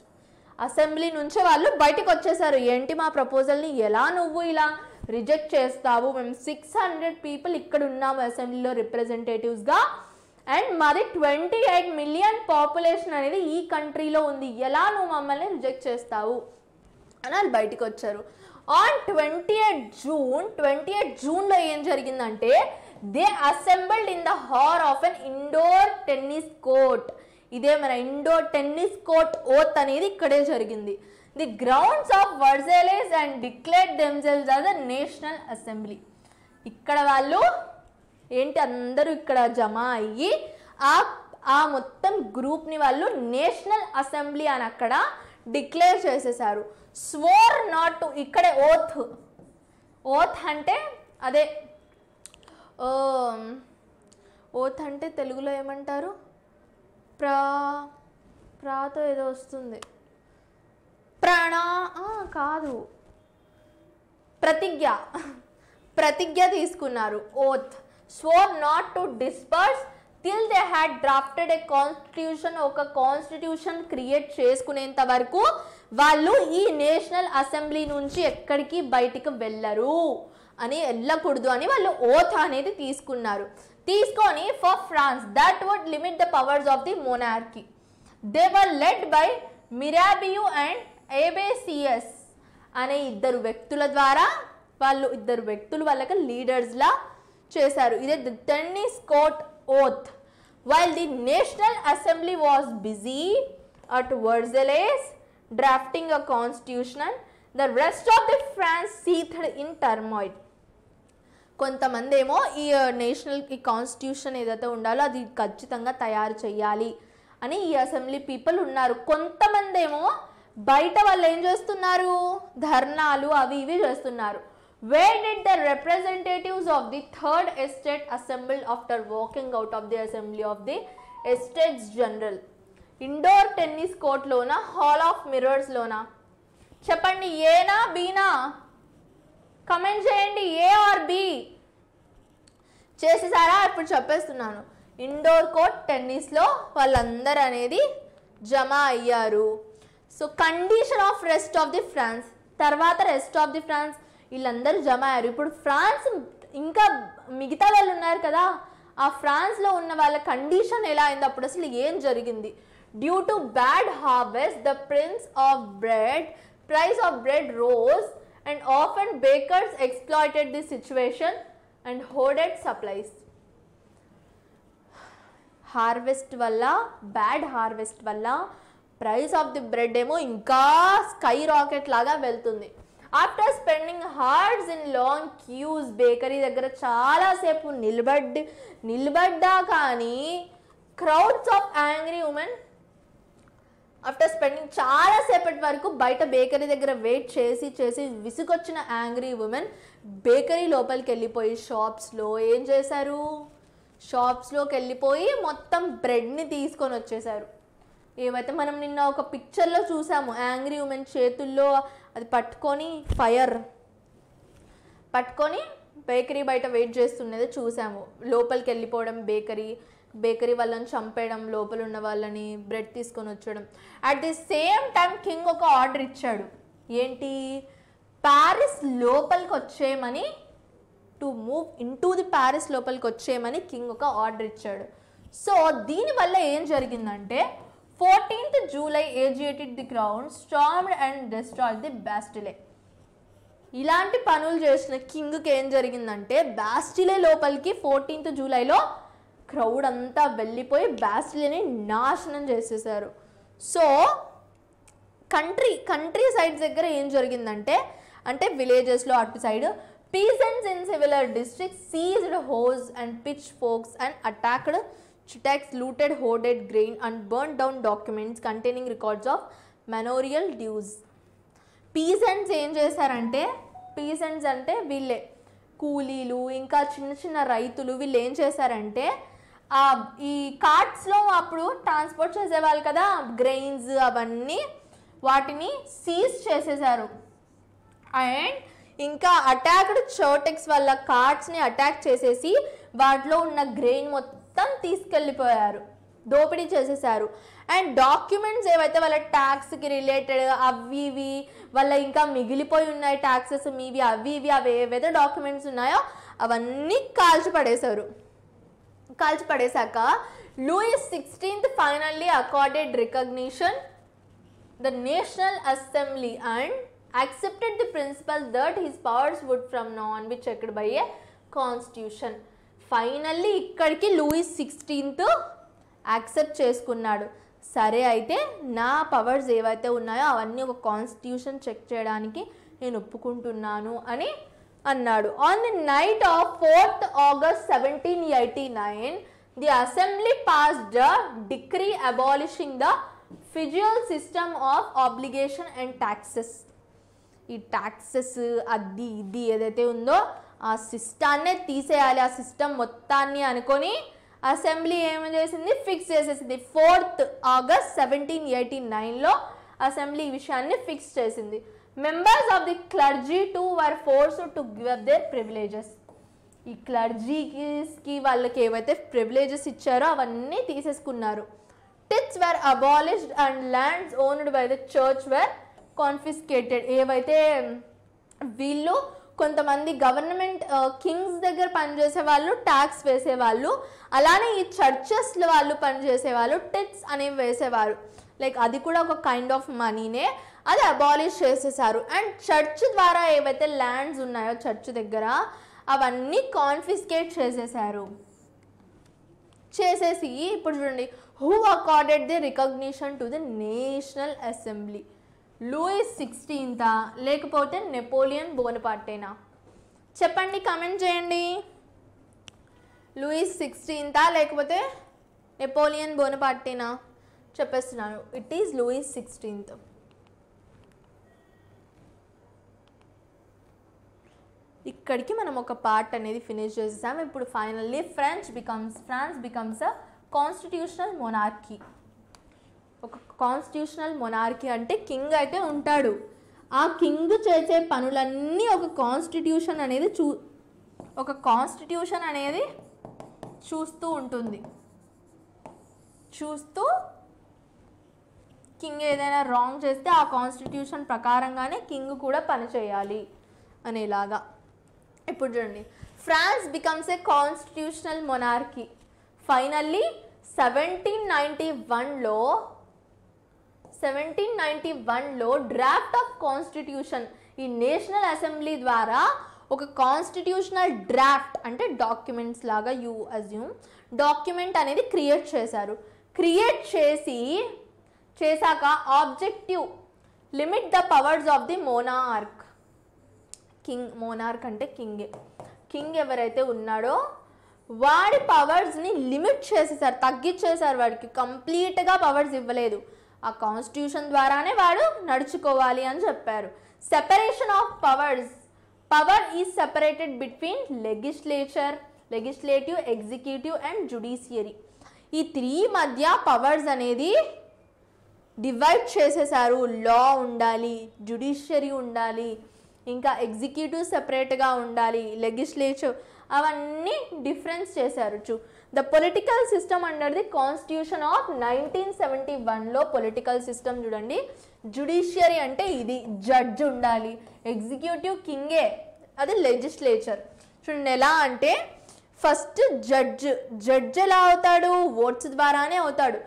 Assembly నుంచే వాళ్ళు బయటకు వచ్చేసారు. ఏంటి మా ప్రపోజల్ని ఎలా నువ్వు ఇలా రిజెక్ట్ చేస్తావు? మేము 600 people ఇక్కడ ఉన్నాము అసెంబ్లీలో రిప్రజెంటేటివ్స్గా, అండ్ మాది 28 మిలియన్ పాపులేషన్ అనేది ఈ కంట్రీలో ఉంది, ఎలా నువ్వు మమ్మల్ని రిజెక్ట్ చేస్తావు అని వాళ్ళు బయటకు వచ్చారు. ఆన్ 28 జూన్లో ఏం జరిగిందంటే they assembled in the hall of an indoor tennis court. ఇదే మన ఇండోర్ టెన్నిస్ కోర్ట్ ఓత్ అనేది ఇక్కడే జరిగింది. The grounds of Versailles and declared themselves as a national assembly. ఇక్కడ వాళ్ళు ఏంటి అందరూ ఇక్కడ జమ అయ్యి ఆ మొత్తం గ్రూప్ని వాళ్ళు నేషనల్ అసెంబ్లీ అని అక్కడ డిక్లేర్ చేసేసారు. స్వోర్ నాట్ టు, ఇక్కడే ఓత్ అంటే అదే ఓత్ అంటే తెలుగులో ఏమంటారు, ప్రాతో ఏదో వస్తుంది, కాదు, ప్రతిజ్ఞ తీసుకున్నారు. Oath swore not to disperse till they had drafted a constitution. ఒక కాన్స్టిట్యూషన్ క్రియేట్ చేసుకునేంత వరకు వాళ్ళు ఈ నేషనల్ అసెంబ్లీ నుంచి ఎక్కడికి బయటికి వెళ్ళకూడదు అని వాళ్ళు ఓత్ అనేది తీసుకున్నారు. తీసుకొని for France that would limit the powers of the monarchy. They were led by Mirabeau and Abbe Sieyes అనే ఇద్దరు వ్యక్తులు వాళ్ళకి లీడర్స్లా చేశారు. ఇదే the tennis court oath. While the national assembly was busy at Versailles drafting a constitution, the rest of the France seethed in turmoil. కొంతమంది ఏమో ఈ నేషనల్ ఈ కాన్స్టిట్యూషన్ ఏదైతే ఉండాలో అది ఖచ్చితంగా తయారు చేయాలి అని ఈ అసెంబ్లీ పీపుల్ ఉన్నారు. కొంతమంది ఏమో బయట వాళ్ళు ఏం చేస్తున్నారు, ధర్నాలు అవి ఇవి చేస్తున్నారు. Where did the representatives of the third estate assembled after walking out of the assembly of the estates general? Indoor tennis కోర్ట్లోనా, హాల్ ఆఫ్ మిర్రర్స్లోనా? చెప్పండి, ఏనా బీనా? కమెంట్ చేయండి, ఏ ఆర్ బి. చేసేసారా? ఇప్పుడు చెప్పేస్తున్నాను. ఇండోర్ కోర్ట్ టెన్నిస్లో వాళ్ళందరూ అనేది జమ అయ్యారు. So condition of rest of the France, తర్వాత రెస్ట్ ఆఫ్ ది ఫ్రాన్స్ వీళ్ళందరూ జమ అయ్యారు. ఇప్పుడు ఫ్రాన్స్ ఇంకా మిగతా వాళ్ళు ఉన్నారు కదా, ఆ ఫ్రాన్స్లో ఉన్న వాళ్ళ కండిషన్ ఎలా అయింది, అప్పుడు అసలు ఏం జరిగింది? Due to bad harvest, the price of bread rose, and often bakers exploited the situation and hoarded supplies. Bad harvest valla price of the bread ఏమో ఇంకా స్కై రాకెట్ లాగా వెళ్తుంది. After spending hours in long queues, bakery దగ్గర చాలాసేపు నిలబడ్డా కానీ crowds of angry women after spending చాలాసేపటి వరకు బయట బేకరీ దగ్గర వెయిట్ చేసి విసుగొచ్చిన యాంగ్రీ ఉమెన్ బేకరీ లోపలికి వెళ్ళిపోయి ఏం చేశారు, షాప్స్లోకి వెళ్ళిపోయి మొత్తం బ్రెడ్ని తీసుకొని వచ్చేసారు. ఏమైతే మనం నిన్న ఒక పిక్చర్లో చూసాము, యాంగ్రీ ఉమెన్ చేతుల్లో అది పట్టుకొని బేకరీ బయట వెయిట్ చేస్తున్నది చూసాము. లోపలికి వెళ్ళిపోవడం, బేకరీ వాళ్ళని చంపేయడం, లోపల ఉన్న వాళ్ళని బ్రెడ్ తీసుకొని వచ్చడం. At the same time king ఒక ఆర్డర్ ఇచ్చాడు. ఏంటి? ప్యారిస్ లోపలికి వచ్చేయమని, to move into the Paris లోపలికి వచ్చేయమని కింగ్ ఒక ఆర్డర్ ఇచ్చాడు. సో దీనివల్ల ఏం జరిగిందంటే 14th July agitated the crowd, stormed and destroyed the Bastille. ఇలాంటి పనులు చేసిన కింగ్కి ఏం జరిగిందంటే బాస్టిలే లోపలికి 14th జూలైలో క్రౌడ్ అంతా వెళ్ళిపోయి బాస్టిలేని నాశనం చేసేసారు. సో కంట్రీ సైడ్స్ దగ్గర ఏం జరిగిందంటే, అంటే విలేజెస్లో అటు side peasants in similar districts seized hoes and pitchforks and attacked chitaks, looted hoarded grain and burned down documents containing records of manorial dues. Peasants ఏం చేశారంటే, peasants అంటే వీళ్ళే కూలీలు, ఇంకా చిన్న రైతులు. వీళ్ళు ఏం చేశారంటే ఈ కార్ట్స్లో అప్పుడు ట్రాన్స్పోర్ట్ చేసేవాళ్ళు కదా గ్రెయిన్స్ అవన్నీ, వాటిని సీజ్ చేసేసారు. అండ్ ఇంకా అటాక్డ్ చోటెక్స్ వాళ్ళ కార్ట్స్ని అటాక్ చేసేసి వాటిలో ఉన్న గ్రెయిన్ మొత్తం తీసుకెళ్ళిపోయారు, దోపిడీ చేసేసారు. అండ్ డాక్యుమెంట్స్ ఏవైతే వాళ్ళ ట్యాక్స్కి రిలేటెడ్ అవి ఇవి వాళ్ళ ఇంకా మిగిలిపోయి ఉన్నాయి ట్యాక్సెస్ మీవి అవి ఏవైతే డాక్యుమెంట్స్ ఉన్నాయో అవన్నీ కాల్చి పడేశారు. కాల్చిపడేశాక Louis 16th finally accorded recognition the National Assembly and accepted the principle that his powers would from now on be checked by a constitution. Finally ఇక్కడికి లూయిస్ 16th యాక్సెప్ట్ చేసుకున్నాడు. సరే అయితే నా పవర్స్ ఏవైతే ఉన్నాయో అవన్నీ ఒక కాన్స్టిట్యూషన్ చెక్ చేయడానికి నేను ఒప్పుకుంటున్నాను అని అన్నాడు. On the night of 4th August 1789 the assembly passed a decree abolishing the feudal system of obligation and taxes. ఈ ట్యాక్సెస్ అది ఇది ఏదైతే ఉందో ఆ సిస్టాన్నే తీసేయాలి, ఆ సిస్టమ్ మొత్తాన్ని అనుకొని అసెంబ్లీ ఏమి చేసింది, ఫిక్స్ చేసేసింది. 4th August 1789లో అసెంబ్లీ ఈ విషయాన్ని ఫిక్స్ చేసింది. Members of the clergy to were forced to give up their privileges. ఈ క్లర్జీకి వాళ్ళకి ఏవైతే ప్రివిలేజెస్ ఇచ్చారో అవన్నీ తీసేసుకున్నారు. Tithes were abolished and lands owned by the church were confiscated. ఏవైతే వీళ్ళు కొంతమంది గవర్నమెంట్ కింగ్స్ దగ్గర పనిచేసే వాళ్ళు ట్యాక్స్ వేసేవాళ్ళు, అలానే ఈ చర్చెస్లో వాళ్ళు పనిచేసేవాళ్ళు టిట్స్ అనేవి వేసేవారు. లైక్ అది కూడా ఒక కైండ్ ఆఫ్ మనీనే, అది అబాలిష్ చేసేసారు. అండ్ చర్చ్ ద్వారా ఏవైతే ల్యాండ్స్ ఉన్నాయో చర్చ్ దగ్గర అవన్నీ కాన్ఫిస్కేట్ చేసేసారు. చేసేసి ఇప్పుడు చూడండి, who accorded the recognition to the national assembly? Louis 16th లేకపోతే నెపోలియన్ బోనపార్టేనా? చెప్పండి, కామెంట్ చేయండి. లూయిస్ 16th లేకపోతే నెపోలియన్ బోనపార్టేనా? చెప్పేస్తున్నాను, ఇట్ ఈజ్ లూయిస్ 16th. ఇక్కడికి మనం ఒక పార్ట్ అనేది ఫినిష్ చేసేసాము. ఇప్పుడు finally France becomes a constitutional monarchy. ఒక కాన్స్టిట్యూషనల్ మొనార్కీ అంటే కింగ్ అయితే ఉంటాడు, ఆ కింగ్ చేసే పనులన్నీ ఒక కాన్స్టిట్యూషన్ అనేది చూస్తూ ఉంటుంది. చూస్తూ కింగ్ ఏదైనా రాంగ్ చేస్తే ఆ కాన్స్టిట్యూషన్ ప్రకారంగానే కింగ్ కూడా పనిచేయాలి అనేలాగా. ఇప్పుడు చూడండి, France becomes a constitutional monarchy. Finally 1791లో డ్రాఫ్ట్ ఆఫ్ కాన్స్టిట్యూషన్, ఈ నేషనల్ అసెంబ్లీ ద్వారా ఒక కాన్స్టిట్యూషనల్ డ్రాఫ్ట్ అంటే డాక్యుమెంట్స్ లాగా యూ అజ్యూమ్ డాక్యుమెంట్ అనేది క్రియేట్ చేశారు. క్రియేట్ చేశాక objective limit the powers of the monarch. Monarch అంటే కింగ్ ఎవరైతే ఉన్నాడో వాడి పవర్స్ని లిమిట్ చేసేసారు, తగ్గించేశారు. వాడికి కంప్లీట్గా పవర్స్ ఇవ్వలేదు, ఆ కాన్స్టిట్యూషన్ ద్వారానే వాడు నడుచుకోవాలి అని చెప్పారు. Separation of power is separated between legislative, executive and judiciary. ఈ 3 మధ్య పవర్స్ అనేది డివైడ్ చేసేసారు. లా ఉండాలి, జుడిషియరీ ఉండాలి, ఇంకా ఎగ్జిక్యూటివ్ సెపరేట్గా ఉండాలి, లెజిస్లేటివ్ అవన్నీ డిఫరెన్స్ చేశారు. The political system under the constitution of 1971లో పొలిటికల్ సిస్టమ్ చూడండి, జుడిషియరీ అంటే ఇది జడ్జ్ ఉండాలి, ఎగ్జిక్యూటివ్ కింగే, అది లెజిస్లేచర్. చూడండి ఎలా అంటే ఫస్ట్ జడ్జ్ ఎలా అవుతాడు, ఓట్స్ ద్వారానే అవుతాడు.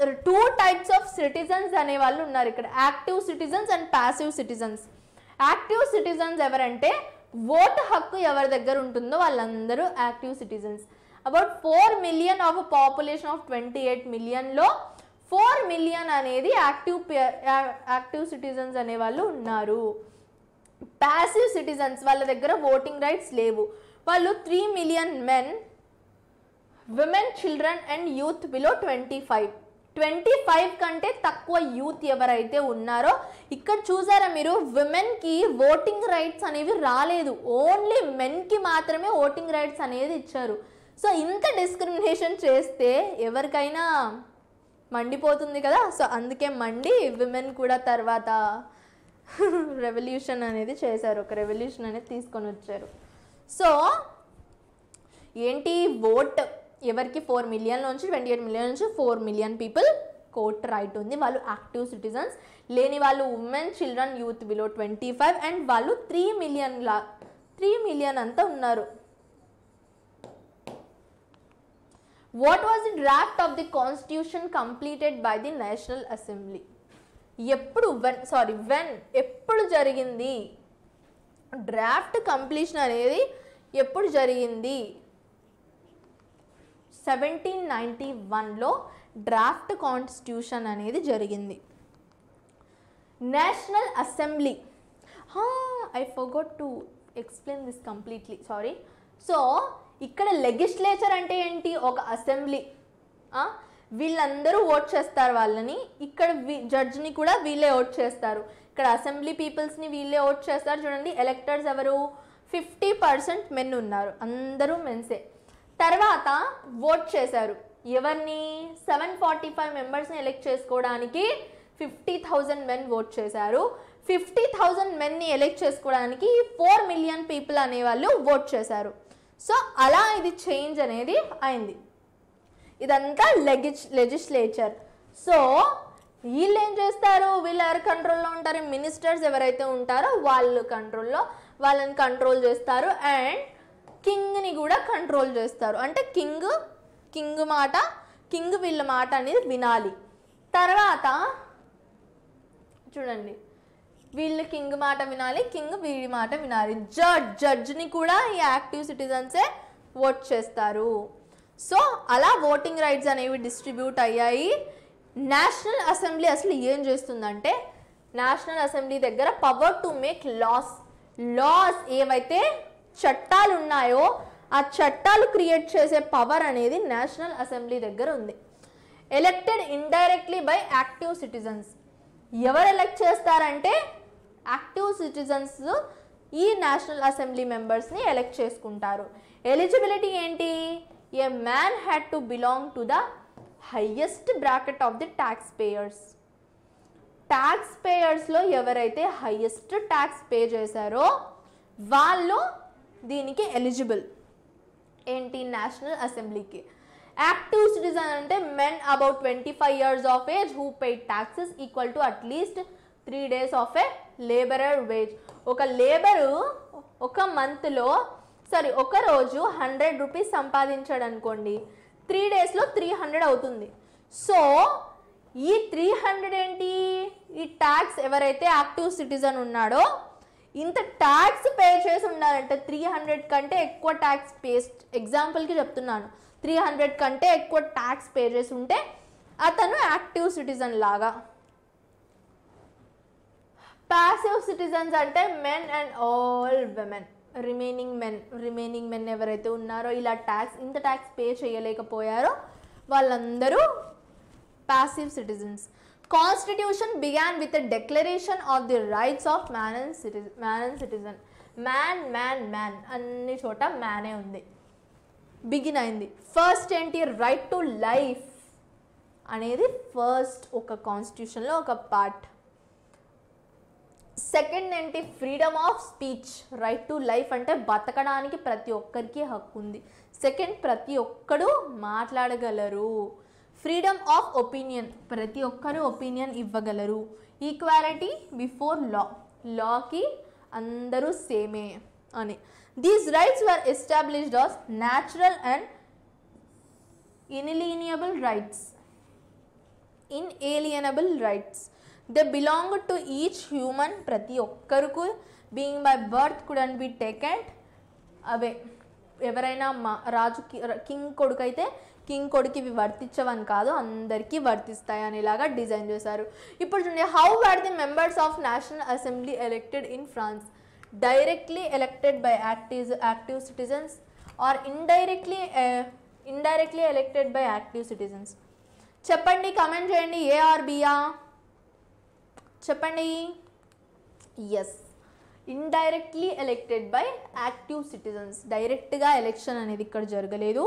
2 types ఆఫ్ సిటిజన్స్ అనే వాళ్ళు ఉన్నారు ఇక్కడ, active citizens and passive citizens. Active citizens ఎవరంటే ఓటు హక్కు ఎవరి దగ్గర ఉంటుందో వాళ్ళందరూ active citizens. About 4 million of population of 28 millionలో 4 million అనేది యాక్టివ్ సిటిజన్స్ అనే వాళ్ళు ఉన్నారు. ప్యాసివ్ సిటిజన్స్ వాళ్ళ దగ్గర ఓటింగ్ రైట్స్ లేవు. వాళ్ళు 3 million men, women, children and youth below 25 కంటే తక్కువ యూత్ ఎవరైతే ఉన్నారో, ఇక్కడ చూసారా మీరు, విమెన్కి ఓటింగ్ రైట్స్ అనేవి రాలేదు, ఓన్లీ మెన్కి మాత్రమే ఓటింగ్ రైట్స్ అనేది ఇచ్చారు. సో ఇంత డిస్క్రిమినేషన్ చేస్తే ఎవరికైనా మండిపోతుంది కదా. సో అందుకే విమెన్ కూడా తర్వాత రెవల్యూషన్ అనేది చేశారు, ఒక రెవల్యూషన్ అనేది తీసుకొని వచ్చారు. సో ఏంటి, ఓట్ ఎవరికి 4 million నుంచి 28 million నుంచి 4 million పీపుల్ కోట్ రైట్ ఉంది. వాళ్ళు యాక్టివ్ సిటిజన్స్, లేని వాళ్ళు women, children, youth below 25 and వాళ్ళు 3 million అంతా ఉన్నారు. What was the draft of the constitution completed by the national assembly? ఎప్పుడు జరిగింది డ్రాఫ్ట్ కంప్లీషన్ అనేది? ఎప్పుడు జరిగింది? 1791లో డ్రాఫ్ట్ కాన్స్టిట్యూషన్ అనేది జరిగింది. National assembly, I forgot to explain this completely, sorry. So ఇక్కడ లెజిస్లేచర్ అంటే ఏంటి? ఒక అసెంబ్లీ. వీళ్ళందరూ ఓట్ చేస్తారు వాళ్ళని. ఇక్కడ జడ్జ్ని కూడా వీళ్ళే ఓట్ చేస్తారు. ఇక్కడ అసెంబ్లీ పీపుల్స్ని వీళ్ళే ఓట్ చేస్తారు. చూడండి, ఎలక్టర్స్ ఎవరు? 50% మెన్ ఉన్నారు, అందరూ మెన్సే. తర్వాత ఓట్ చేశారు ఎవరిని? 745 మెంబర్స్ని ఎలెక్ట్ చేసుకోవడానికి 50,000 మెన్ ఓట్ చేశారు. 50,000 మెన్ని ఎలెక్ట్ చేసుకోవడానికి 4 మిలియన్ పీపుల్ అనేవాళ్ళు ఓట్ చేశారు. సో అలా ఇది చేంజ్ అనేది అయింది. ఇదంతా లెజిస్లేచర్. సో వీళ్ళు ఏం చేస్తారు? వీళ్ళు ఎవరి కంట్రోల్లో ఉంటారు? మినిస్టర్స్ ఎవరైతే ఉంటారో వాళ్ళు వాళ్ళని కంట్రోల్ చేస్తారు. అండ్ కింగ్ని కూడా కంట్రోల్ చేస్తారు. అంటే కింగ్ వీళ్ళ మాట అనేది వినాలి. తర్వాత చూడండి, వీళ్ళు కింగ్ మాట వినాలి, కింగ్ వీడి మాట వినాలి. జడ్జ్ని కూడా ఈ యాక్టివ్ సిటిజన్సే ఓట్ చేస్తారు. సో అలా ఓటింగ్ రైట్స్ అనేవి డిస్ట్రిబ్యూట్ అయ్యాయి. నేషనల్ అసెంబ్లీ అసలు ఏం చేస్తుందంటే, నేషనల్ అసెంబ్లీ దగ్గర పవర్ టు మేక్ లాస్ ఏవైతే చట్టాలు ఉన్నాయో ఆ చట్టాలు క్రియేట్ చేసే పవర్ అనేది నేషనల్ అసెంబ్లీ దగ్గర ఉంది. Elected indirectly by active citizens. ఎవరు ఎలెక్ట్ చేస్తారంటే యాక్టివ్ సిటిజన్స్ ఈ నేషనల్ అసెంబ్లీ మెంబర్స్ని ఎలెక్ట్ చేసుకుంటారు. ఎలిజిబిలిటీ ఏంటి? A man had to belong to the highest bracket of the tax payers. Tax పేయర్స్లో ఎవరైతే హైయెస్ట్ ట్యాక్స్ పే చేశారో వాళ్ళు దీనికి ఎలిజిబుల్. ఏంటి? నేషనల్ అసెంబ్లీకి. యాక్టివ్ సిటిజన్ అంటే men about 25 years of age who paid taxes equal to at least 3 days of a laborer wage. ఒక లేబరు ఒక రోజు 100 రూపీస్ సంపాదించాడు అనుకోండి, 3 daysలో 300 అవుతుంది. సో ఈ 300 ఏంటి? ఈ ట్యాక్స్ ఎవరైతే యాక్టివ్ సిటిజన్ ఉన్నాడో ఇంత ట్యాక్స్ పే చేసి ఉండాలంటే 300 కంటే ఎక్కువ ట్యాక్స్ ఎగ్జాంపుల్కి చెప్తున్నాను, 300 కంటే ఎక్కువ ట్యాక్స్ పే చేసి ఉంటే అతను యాక్టివ్ సిటిజన్ లాగా. ప్యాసివ్ సిటిజన్స్ అంటే men and all women. Remaining men ఎవరైతే ఉన్నారో ఇలా ఇంత ట్యాక్స్ పే చేయలేకపోయారో వాళ్ళందరూ passive citizens. Constitution began with a declaration of the rights of man and citizen. Man అన్ని చోట మ్యానే ఉంది. బిగిన్ అయింది. ఫస్ట్ ఏంటి? రైట్ టు లైఫ్ అనేది ఫస్ట్ ఒక కాన్స్టిట్యూషన్లో ఒక పార్ట్. సెకండ్ ఏంటి? Freedom of speech. Right to life అంటే బతకడానికి ప్రతి ఒక్కరికి హక్కు ఉంది. సెకండ్, ప్రతి ఒక్కరు మాట్లాడగలరు. ఫ్రీడమ్ ఆఫ్ ఒపీనియన్, ప్రతి ఒక్కరు ఒపీనియన్ ఇవ్వగలరు. ఈక్వాలిటీ బిఫోర్ లాకి అందరూ సేమే అని. These rights were established as natural and inalienable rights. They belong to each human. ప్రతి ఒక్కరికి being by birth couldn't be taken away. ఎవరైనా కింగ్ కొడుకు అయితే కింగ్ కొడుకు ఇవి వర్తించవని కాదు, అందరికీ వర్తిస్తాయి అనేలాగా డిజైన్ చేశారు. ఇప్పుడు చూడండి, how are the members of national assembly elected in France? Directly elected by active citizens or indirectly elected by active citizens? చెప్పండి, కమెంట్ చేయండి. ఏ ఆర్ బియా చెప్పండి. Yes, indirectly elected by active citizens. డైరెక్ట్గా ఎలక్షన్ అనేది ఇక్కడ జరగలేదు,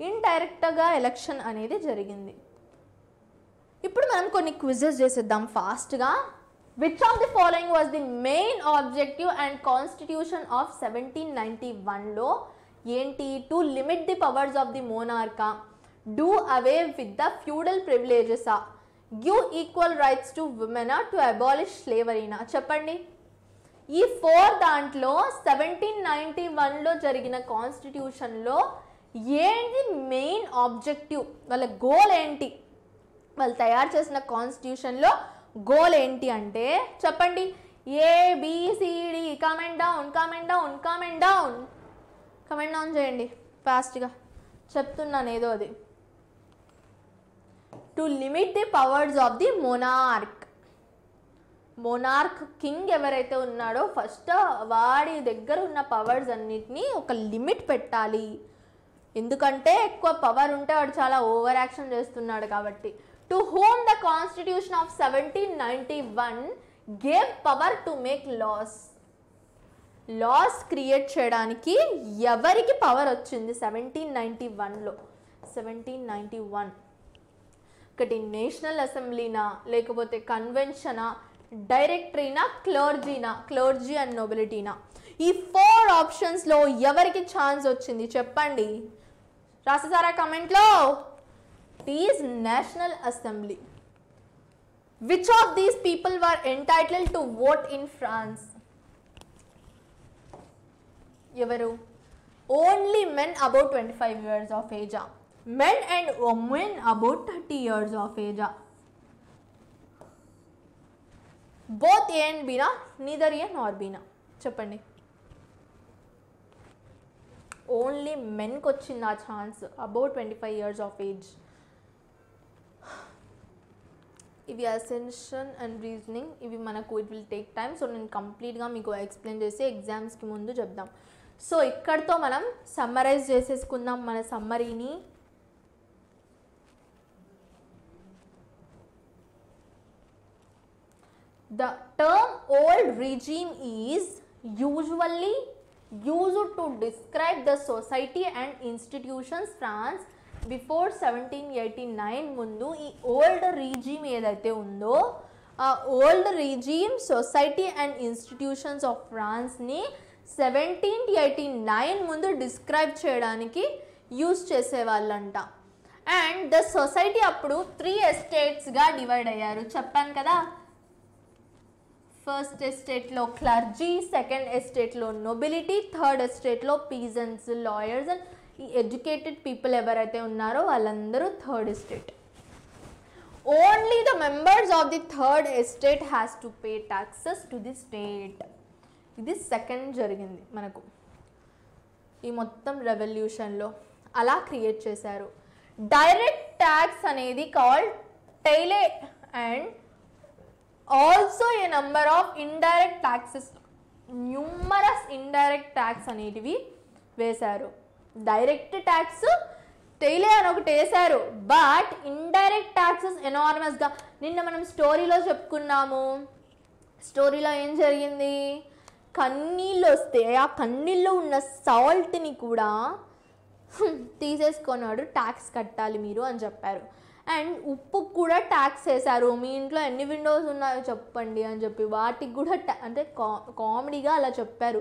ఇండైరెక్ట్గా ఎలక్షన్ అనేది జరిగింది. ఇప్పుడు మనం కొన్ని క్విజెస్ చేసేద్దాం ఫాస్ట్గా. Which of the following was the main objective and constitution of 1791లో ఏంటి? To limit the powers of the మోనార్కా, do away with the feudal ప్రివిలేజెసా, గివ్ ఈక్వల్ రైట్స్ టు విమెనా, టు అబాలిష్ స్లేవరీనా? చెప్పండి. ఈ 4 దాంట్లో 1791లో జరిగిన కాన్స్టిట్యూషన్లో ఏంటి మెయిన్ ఆబ్జెక్టివ్, వాళ్ళ గోల్ ఏంటి, వాళ్ళు తయారు చేసిన కాన్స్టిట్యూషన్లో గోల్ ఏంటి అంటే చెప్పండి. ABCD. Comment down, comment down, comment down, comment down చేయండి ఫాస్ట్గా. చెప్తున్నాను ఏదో అది. To limit the powers of the monarch. Monarch king ఎవరైతే ఉన్నాడో ఫస్ట్ వాడి దగ్గర ఉన్న పవర్స్ అన్నిటినీ ఒక లిమిట్ పెట్టాలి. ఎందుకంటే ఎక్కువ పవర్ ఉంటే వాడు చాలా ఓవర్ యాక్షన్ చేస్తున్నాడు కాబట్టి. To whom the constitution of 1791 gave power to make laws. Laws create చేయడానికి ఎవరికి పవర్ వచ్చింది 1791లో? 1791 ఒకటి నేషనల్ అసెంబ్లీనా, లేకపోతే కన్వెన్షనా, డైరెక్టరీనా, క్లర్జీనా? Clergy and నోబిలిటీనా? ఈ 4 ఆప్షన్స్లో ఎవరికి ఛాన్స్ వచ్చింది చెప్పండి, రాసేసారా కమెంట్లో? It is national assembly. Which of these people were entitled to vote in France? ఎవరు? Only men about 25 years of age. Men and women about 30 years of age. Both A and B na? Neither A nor B na? చెప్పండి. ఓన్లీ మెన్కి వచ్చింది ఆ chance, about 25 years of age. ఇవి అసెన్షన్ అండ్ రీజనింగ్, ఇవి మనకు it will take time. So నేను కంప్లీట్గా మీకు ఎక్స్ప్లెయిన్ చేసి ఎగ్జామ్స్కి ముందు చెప్దాం. సో ఇక్కడితో మనం సమ్మరైజ్ చేసేసుకుందాం మన సమ్మరీని. The term old regime is usually used to describe the society and institutions France before 1789 ముందు ఈ ఓల్డ్ రీజీమ్ ఏదైతే ఉందో ఆ old regime society and institutions of ఫ్రాన్స్ని 1789 ముందు డిస్క్రైబ్ చేయడానికి యూజ్ చేసేవాళ్ళంట. అండ్ ద సొసైటీ అప్పుడు 3 ఎస్టేట్స్గా డివైడ్ అయ్యారు చెప్పాను కదా. ఫస్ట్ ఎస్టేట్లో క్లర్జీ, సెకండ్ ఎస్టేట్లో నొబిలిటీ, థర్డ్ ఎస్టేట్లో పీజెంట్స్, లాయర్స్ అండ్ ఈ ఎడ్యుకేటెడ్ పీపుల్ ఎవరైతే ఉన్నారో వాళ్ళందరూ third estate. Only the members of the third estate has to pay taxes to the state. ఇది సెకండ్ జరిగింది మనకు ఈ మొత్తం రెవల్యూషన్లో. అలా క్రియేట్ చేశారు. డైరెక్ట్ ట్యాక్స్ అనేది called taille and also a number of indirect taxes, numerous indirect tax అనేటివి వేశారు. డైరెక్ట్ ట్యాక్స్ టైలే అని ఒకటి వేశారు, బట్ ఇండైరెక్ట్ ట్యాక్సెస్ ఎనార్మస్గా. నిన్న మనం స్టోరీలో చెప్పుకున్నాము. స్టోరీలో ఏం జరిగింది, కన్నీళ్ళు వస్తే ఆ కన్నీళ్ళు ఉన్న సాల్ట్ని కూడా తీసేసుకున్నాడు, ట్యాక్స్ కట్టాలి మీరు అని చెప్పారు. అండ్ ఉప్పు కూడా ట్యాక్స్ వేశారు. మీ ఇంట్లో ఎన్ని విండోస్ ఉన్నాయో చెప్పండి అని చెప్పి వాటికి కూడా అంటే కామెడీగా అలా చెప్పారు,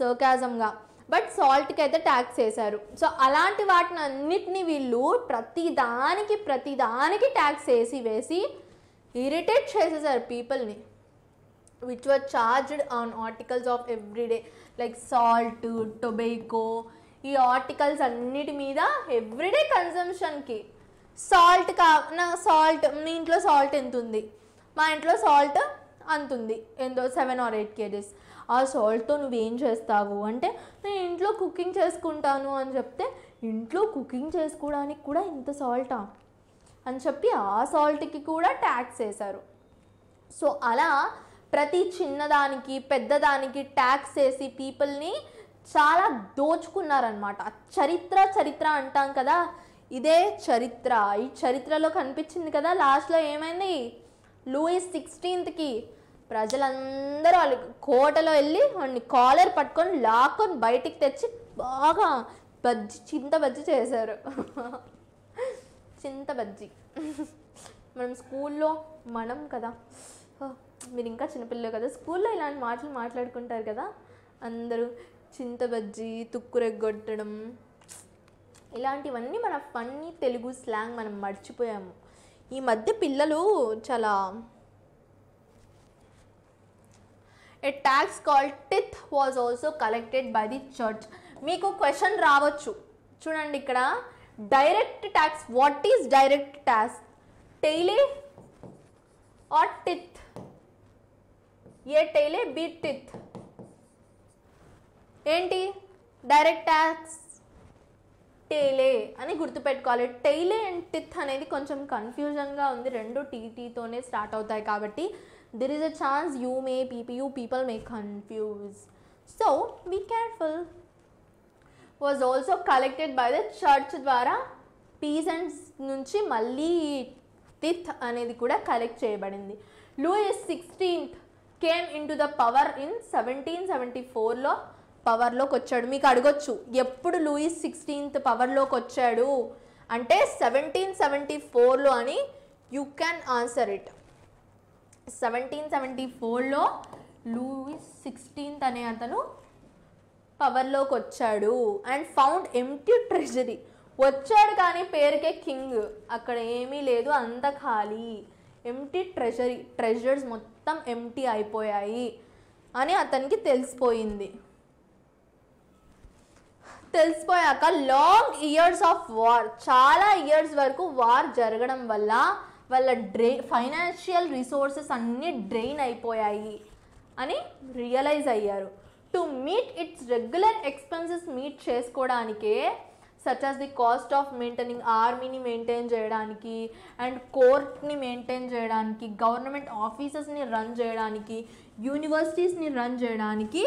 సర్కాజంగా. బట్ సాల్ట్కి అయితే ట్యాక్స్ వేశారు. సో అలాంటి వాటిని అన్నిటినీ వీళ్ళు ప్రతిదానికి ట్యాక్స్ వేసి ఇరిటేట్ చేసేసారు పీపుల్ని. Which were charged on articles of everyday like salt, tobacco. ఈ ఆర్టికల్స్ అన్నిటి మీద ఎవ్రీడే కన్జంప్షన్కి సాల్ట్ సాల్ట్ మీ ఇంట్లో సాల్ట్ ఎంత ఉంది, మా ఇంట్లో సాల్ట్ అంత ఉంది, ఎంతో 7 or 8 kgs. ఆ సాల్ట్తో నువ్వేం చేస్తావు అంటే నేను ఇంట్లో కుకింగ్ చేసుకుంటాను అని చెప్తే ఇంట్లో కుకింగ్ చేసుకోవడానికి కూడా ఇంత సాల్టా అని చెప్పి ఆ సాల్ట్కి కూడా ట్యాక్స్ వేశారు. సో అలా ప్రతి చిన్నదానికి పెద్దదానికి ట్యాక్స్ వేసి పీపుల్ని చాలా దోచుకున్నారనమాట. చరిత్ర అంటాం కదా, ఇదే చరిత్ర. ఈ చరిత్రలో కనిపించింది కదా లాస్ట్లో ఏమైంది, లూయిస్ 16th ప్రజలందరూ వాళ్ళ కోటలో వెళ్ళి వాడిని కాలర్ పట్టుకొని లాక్కొని బయటికి తెచ్చి బాగా చింత బజ్జి చేశారు. చింత బజ్జి మనం స్కూల్లో కదా, మీరు ఇంకా చిన్నపిల్లలు కదా, స్కూల్లో ఇలాంటి మాటలు మాట్లాడుకుంటారు కదా అందరూ. చింత బజ్జి, తుక్కురెగ్గొట్టడం, ఇలాంటివన్నీ మన ఫన్నీ తెలుగు స్లాంగ్ మనం మర్చిపోయాము. ఈ మధ్య పిల్లలు చాలా. A tax called tithe was also collected by the church. మీకు క్వశ్చన్ రావచ్చు, చూడండి ఇక్కడ direct tax. What is direct tax? Taille or tithe? A taille B tithe. ఏంటి డైరెక్ట్ ట్యాక్స్? టైలే అని గుర్తుపెట్టుకోవాలి. టైలే అండ్ టిత్ అనేది కొంచెం కన్ఫ్యూజన్గా ఉంది, రెండు టీతోనే స్టార్ట్ అవుతాయి కాబట్టి there is a chance people may confuse, so be careful. Was also collected by the church ద్వారా peasants నుంచి మళ్ళీ tithe అనేది కూడా కలెక్ట్ చేయబడింది. Louis 16th came into the power in 1774లో పవర్లోకి వచ్చాడు. మీకు అడగొచ్చు ఎప్పుడు లూయిస్ 16th పవర్లోకి వచ్చాడు అంటే 1774లో అని. You can answer it. 1774లో లూయిస్ 16th అనే అతను పవర్లోకి వచ్చాడు. And found empty treasury. వచ్చాడు కానీ పేరుకే కింగ్, అక్కడ ఏమీ లేదు, అంత ఖాళీ. ఎంప్టీ ట్రెజరీ, ట్రెజర్స్ మొత్తం ఎంప్టీ అయిపోయాయి అని అతనికి తెలిసిపోయింది. తెలిసిపోయాక లాంగ్ ఇయర్స్ ఆఫ్ వార్, చాలా ఇయర్స్ వరకు వార్ జరగడం వల్ల వాళ్ళ ఫైనాన్షియల్ రిసోర్సెస్ అన్నీ డ్రైన్ అయిపోయాయి అని రియలైజ్ అయ్యారు. To meet its regular expenses meet చేసుకోవడానికే, such as the cost of maintaining, ఆర్మీని మెయింటైన్ చేయడానికి అండ్ కోర్ట్ని మెయింటైన్ చేయడానికి, గవర్నమెంట్ ఆఫీసెస్ని రన్ చేయడానికి, యూనివర్సిటీస్ని రన్ చేయడానికి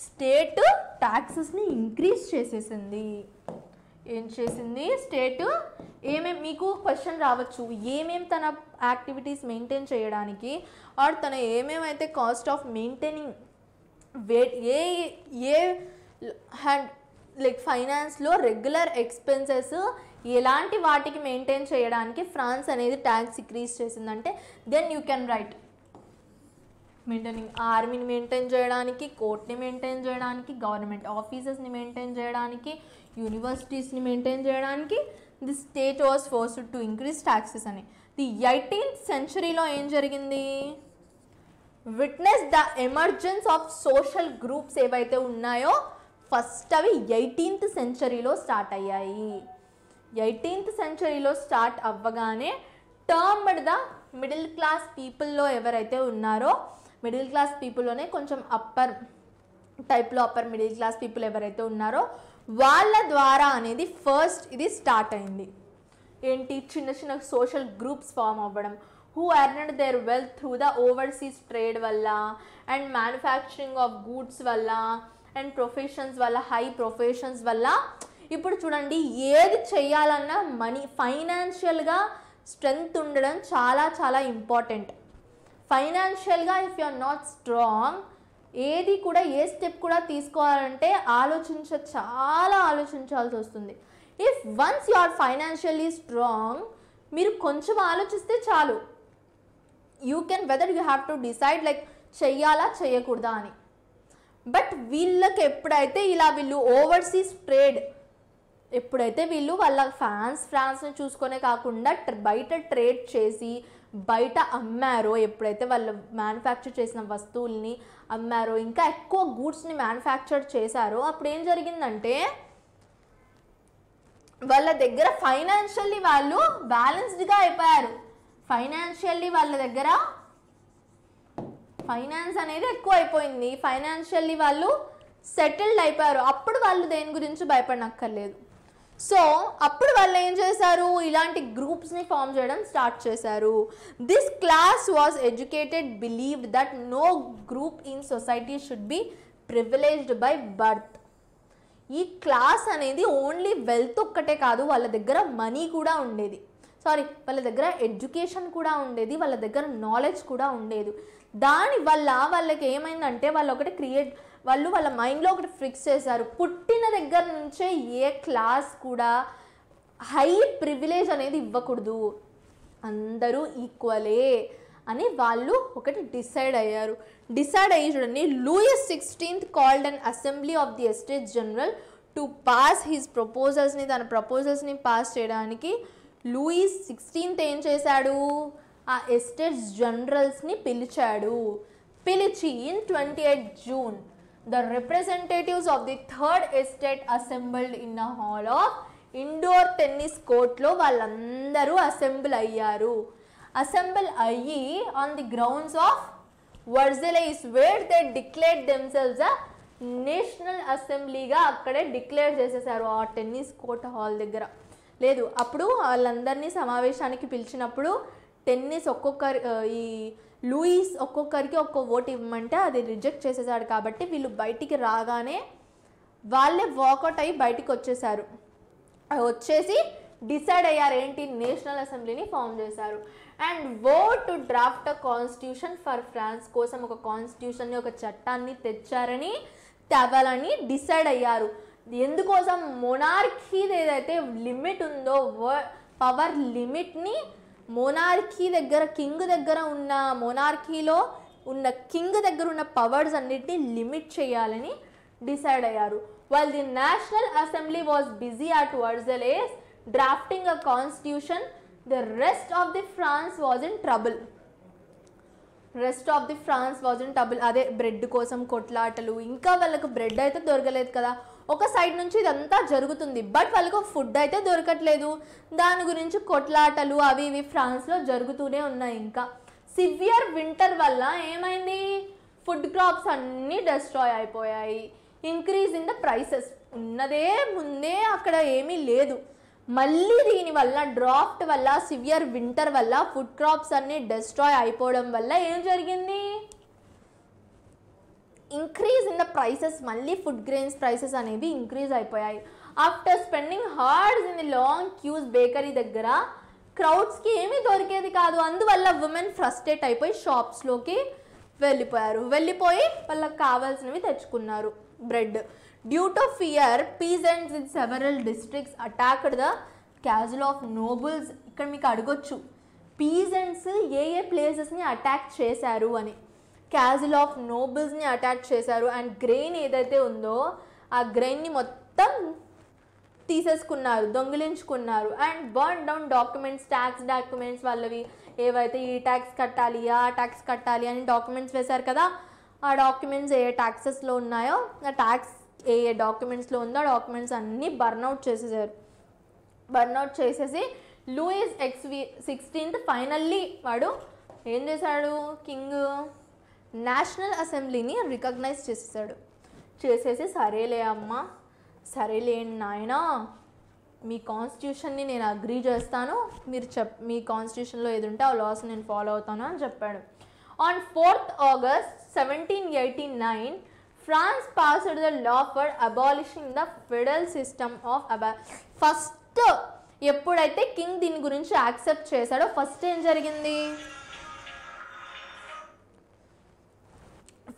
స్టేట్ ట్యాక్సెస్ని ఇంక్రీజ్ చేసేసింది. ఏం చేసింది స్టేట్? మీకు క్వశ్చన్ రావచ్చు, ఏమేమి తన యాక్టివిటీస్ మెయింటైన్ చేయడానికి ఆర్ తన ఏమేమైతే cost of maintaining a like ఫైనాన్స్లో రెగ్యులర్ ఎక్స్పెన్సెస్ ఎలాంటి వాటికి మెయింటైన్ చేయడానికి ఫ్రాన్స్ అనేది ట్యాక్స్ ఇంక్రీజ్ చేసిందంటే, then you can write maintaining ఆర్మీని మెయింటైన్ చేయడానికి, కోర్ట్ని మెయింటైన్ చేయడానికి, గవర్నమెంట్ ఆఫీసెస్ని మెయింటైన్ చేయడానికి, యూనివర్సిటీస్ని మెయింటైన్ చేయడానికి the state was forced to increase taxes అని. ది 18th centuryలో ఏం జరిగింది? Witness the emergence of social groups ఏవైతే ఉన్నాయో ఫస్ట్ అవి 18th centuryలో స్టార్ట్ అయ్యాయి. 18th centuryలో స్టార్ట్ అవ్వగానే టర్మ్డ్ ద మిడిల్ క్లాస్ పీపుల్లో ఎవరైతే ఉన్నారో, మిడిల్ క్లాస్ పీపుల్లోనే కొంచెం అప్పర్ టైప్లో అప్పర్ మిడిల్ క్లాస్ పీపుల్ ఎవరైతే ఉన్నారో వాళ్ళ ద్వారా అనేది ఫస్ట్ ఇది స్టార్ట్ అయింది. ఏంటి? చిన్న చిన్న సోషల్ గ్రూప్స్ ఫామ్ అవ్వడం. Who earned there wealth through the overseas trade వల్ల అండ్ మ్యానుఫ్యాక్చరింగ్ ఆఫ్ గూడ్స్ వల్ల అండ్ ప్రొఫెషన్స్ వల్ల, హై ప్రొఫెషన్స్ వల్ల. ఇప్పుడు చూడండి, ఏది చేయాలన్నా మనీ, ఫైనాన్షియల్గా స్ట్రెంగ్త్ ఉండడం చాలా చాలా ఇంపార్టెంట్. ఫైనాన్షియల్గా if you are not strong, ఏది కూడా ఏ స్టెప్ కూడా తీసుకోవాలంటే చాలా ఆలోచించాల్సి వస్తుంది. If once you are financially strong, మీరు కొంచెం ఆలోచిస్తే చాలు, you can whether you have to decide like చెయ్యాలా చేయకూడదా అని. బట్ వీళ్ళకి ఎప్పుడైతే వీళ్ళు ఓవర్సీస్ ట్రేడ్, ఎప్పుడైతే వీళ్ళు వాళ్ళ ఫ్రాన్స్ని చూసుకొనే కాకుండా బయట ట్రేడ్ చేసి బయట అమ్మారో, ఎప్పుడైతే వాళ్ళు మ్యానుఫ్యాక్చర్ చేసిన వస్తువుల్ని అమ్మారో, ఇంకా ఎక్కువ గూడ్స్ని మ్యానుఫ్యాక్చర్ చేశారో, అప్పుడు ఏం జరిగిందంటే వాళ్ళ దగ్గర ఫైనాన్షియల్లీ వాళ్ళు బ్యాలెన్స్డ్గా అయిపోయారు. ఫైనాన్షియల్లీ వాళ్ళ దగ్గర ఫైనాన్స్ అనేది ఎక్కువ అయిపోయింది, ఫైనాన్షియల్లీ వాళ్ళు సెటిల్డ్ అయిపోయారు. అప్పుడు వాళ్ళు దేని గురించి భయపడనక్కర్లేదు. సో అప్పుడు వాళ్ళు ఏం చేశారు? ఇలాంటి గ్రూప్స్ని ఫామ్ చేయడం స్టార్ట్ చేశారు. This class was educated, believed that no group in society should be privileged by birth. ఈ క్లాస్ అనేది ఓన్లీ వెల్త్ ఒక్కటే కాదు, వాళ్ళ దగ్గర మనీ కూడా ఉండేది, వాళ్ళ దగ్గర ఎడ్యుకేషన్ కూడా ఉండేది, వాళ్ళ దగ్గర నాలెడ్జ్ కూడా ఉండేది. దానివల్ల వాళ్ళకి ఏమైందంటే వాళ్ళు వాళ్ళ మైండ్లో ఒకటి ఫిక్స్ చేశారు, పుట్టిన దగ్గర నుంచే ఏ క్లాస్ కూడా హై ప్రివిలేజ్ అనేది ఇవ్వకూడదు, అందరూ ఈక్వలే అని వాళ్ళు ఒకటి డిసైడ్ అయ్యి చూడండి, Louis 16th called an assembly of the estates general to pass his ప్రపోజల్స్ని, తన ప్రపోజల్స్ని పాస్ చేయడానికి లూయిస్ 16th ఏం చేశాడు? ఆ ఎస్టేట్స్ జనరల్స్ని పిలిచి in 28th June the representatives of the third estate assembled in a hall of indoor tennis కోర్ట్లో వాళ్ళందరూ అసెంబ్ల్ అయ్యారు. అసెంబ్ల్ అయ్యి on the grounds of Versailles where they declared themselves a national అసెంబ్లీగా అక్కడే డిక్లేర్ చేసేసారు ఆ టెన్నిస్ కోర్ట్ హాల్ దగ్గర. లేదు, అప్పుడు వాళ్ళందరినీ సమావేశానికి పిలిచినప్పుడు టెన్నిస్ ఈ లూయిస్ ఒక్కొక్కరికి ఒక్కో ఓటు ఇవ్వమంటే అది రిజెక్ట్ చేసేసాడు. కాబట్టి వీళ్ళు బయటికి రాగానే వాళ్ళే వాకౌట్ అయ్యి బయటికి వచ్చేసారు. వచ్చేసి డిసైడ్ అయ్యారు ఏంటి, నేషనల్ అసెంబ్లీని ఫామ్ చేశారు. And vote to draft a constitution for France కోసం ఒక కాన్స్టిట్యూషన్ని, ఒక చట్టాన్ని తెచ్చారని తేవాలని డిసైడ్ అయ్యారు. ఎందుకోసం, మొనార్కీది ఏదైతే లిమిట్ ఉందో పవర్ లిమిట్ని మొనార్కీ దగ్గర కింగ్ దగ్గర ఉన్న మొనార్కీలో ఉన్న కింగ్ దగ్గర ఉన్న పవర్స్ అన్నిటిని లిమిట్ చేయాలని డిసైడ్ అయ్యారు. While the National Assembly was busy at Versailles drafting a constitution, the rest of the France was in trouble. అదే బ్రెడ్ కోసం కొట్లాటలు, ఇంకా వాళ్ళకు బ్రెడ్ అయితే దొరకలేదు కదా. ఒక సైడ్ నుంచి ఇదంతా జరుగుతుంది, బట్ వాళ్ళకు ఫుడ్ అయితే దొరకట్లేదు. దాని గురించి కొట్లాటలు అవి ఇవి ఫ్రాన్స్లో జరుగుతూనే ఉన్నాయి. ఇంకా సివియర్ వింటర్ వల్ల ఏమైంది, ఫుడ్ క్రాప్స్ అన్నీ డిస్ట్రాయ్ అయిపోయాయి. ఇంక్రీజ్ ఇన్ ద ప్రైసెస్, ఉన్నదే ముందే అక్కడ ఏమీ లేదు. మళ్ళీ దీనివల్ల డ్రాఫ్ట్ వల్ల, సివియర్ వింటర్ వల్ల ఫుడ్ క్రాప్స్ అన్నీ డిస్ట్రాయ్ అయిపోవడం వల్ల ఏం జరిగింది, ఇంక్రీజ్ ఇన్ ద ప్రైసెస్, మళ్ళీ ఫుడ్ గ్రెయిన్స్ ప్రైసెస్ అనేవి ఇంక్రీజ్ అయిపోయాయి. After spending hours in the long queues bakery దగ్గర క్రౌడ్స్కి ఏమీ దొరికేది కాదు. అందువల్ల ఉమెన్ ఫ్రస్ట్రేట్ అయిపోయి షాప్స్లోకి వెళ్ళిపోయి వాళ్ళకి కావాల్సినవి తెచ్చుకున్నారు, bread. Due to fear peasants in several districts attacked the castle of nobles. ఇక్కడ మీకు అడగొచ్చు, పీజెంట్స్ ఏ ప్లేసెస్ని అటాక్ చేశారు అని. క్యాజిల్ ఆఫ్ నోబుల్స్ని అటాక్ చేశారు. అండ్ గ్రెయిన్ ఏదైతే ఉందో ఆ గ్రెయిన్ని మొత్తం తీసేసుకున్నారు, దొంగిలించుకున్నారు. And burn down documents, tax documents వాళ్ళవి ఏవైతే ఈ ట్యాక్స్ కట్టాలి ఆ ట్యాక్స్ కట్టాలి అని డాక్యుమెంట్స్ వేశారు కదా, ఆ డాక్యుమెంట్స్ ఏ ట్యాక్సెస్లో ఉన్నాయో, ఆ ట్యాక్స్ ఏ డాక్యుమెంట్స్లో ఉందో ఆ డాక్యుమెంట్స్ అన్నీ బర్న్అవుట్ చేసేసి లూయిస్ XVI ఫైనల్లీ వాడు ఏం చేశాడు, కింగ్ నేషనల్ అసెంబ్లీని రికగ్నైజ్ చేసేసి సరేలే అమ్మా, సరేలే నాయనా, మీ కాన్స్టిట్యూషన్ని నేను అగ్రీ చేస్తాను, మీరు మీ కాన్స్టిట్యూషన్లో ఏది ఉంటే ఆ లాస్ నేను ఫాలో అవుతాను అని చెప్పాడు. On 4th August 1789 France passed the law for abolishing the feudal system of first ఎప్పుడైతే కింగ్ దీని గురించి యాక్సెప్ట్ చేశాడో ఫస్ట్ ఏం జరిగింది,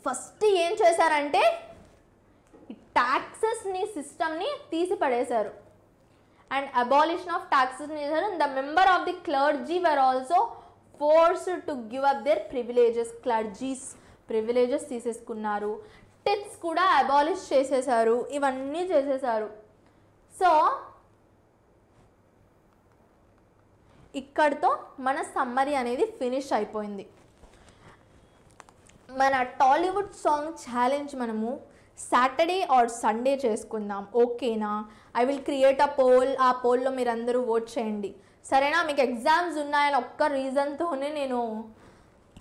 ఫస్ట్ ఏం చేశారంటే ట్యాక్సెస్ని సిస్టమ్ని తీసి పడేశారు. అండ్ అబాలిషన్ ఆఫ్ ట్యాక్సెస్ని చేశారు. The member of the clergy were also forced to give up their privileges. Clergy's privileges తీసేసుకున్నారు. టిట్స్ కూడా అబాలిష్ చేసేసారు. ఇవన్నీ చేసేసారు. సో ఇక్కడితో మన సమ్మరీ అనేది ఫినిష్ అయిపోయింది. మన టాలీవుడ్ సాంగ్ ఛాలెంజ్ మనము సాటర్డే ఆర్ సండే చేసుకుందాం, ఓకేనా? I will create a poll. ఆ పోల్లో మీరు అందరూ ఓట్ చేయండి, సరేనా? మీకు ఎగ్జామ్స్ ఉన్నాయని ఒక్క రీజన్తోనే నేను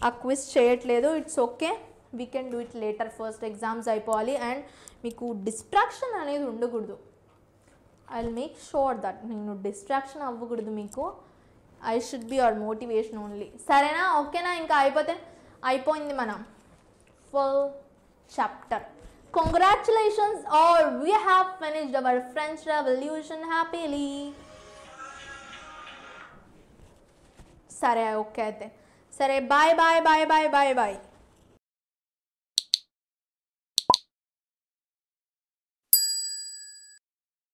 ఆ క్విజ్ చేయట్లేదు. It's okay, we can do it later. First exams అయిపోవాలి అండ్ మీకు డిస్ట్రాక్షన్ అనేది ఉండకూడదు. I will make sure that నేను డిస్ట్రాక్షన్ అవ్వకూడదు మీకు. I should be your motivation only, సరేనా? ఓకేనా? ఇంకా అయిపోయింది మన full chapter. Congratulations all, we have finished our French Revolution happily. సరే ఓకే అయితే సరే, bye bye bye bye bye bye.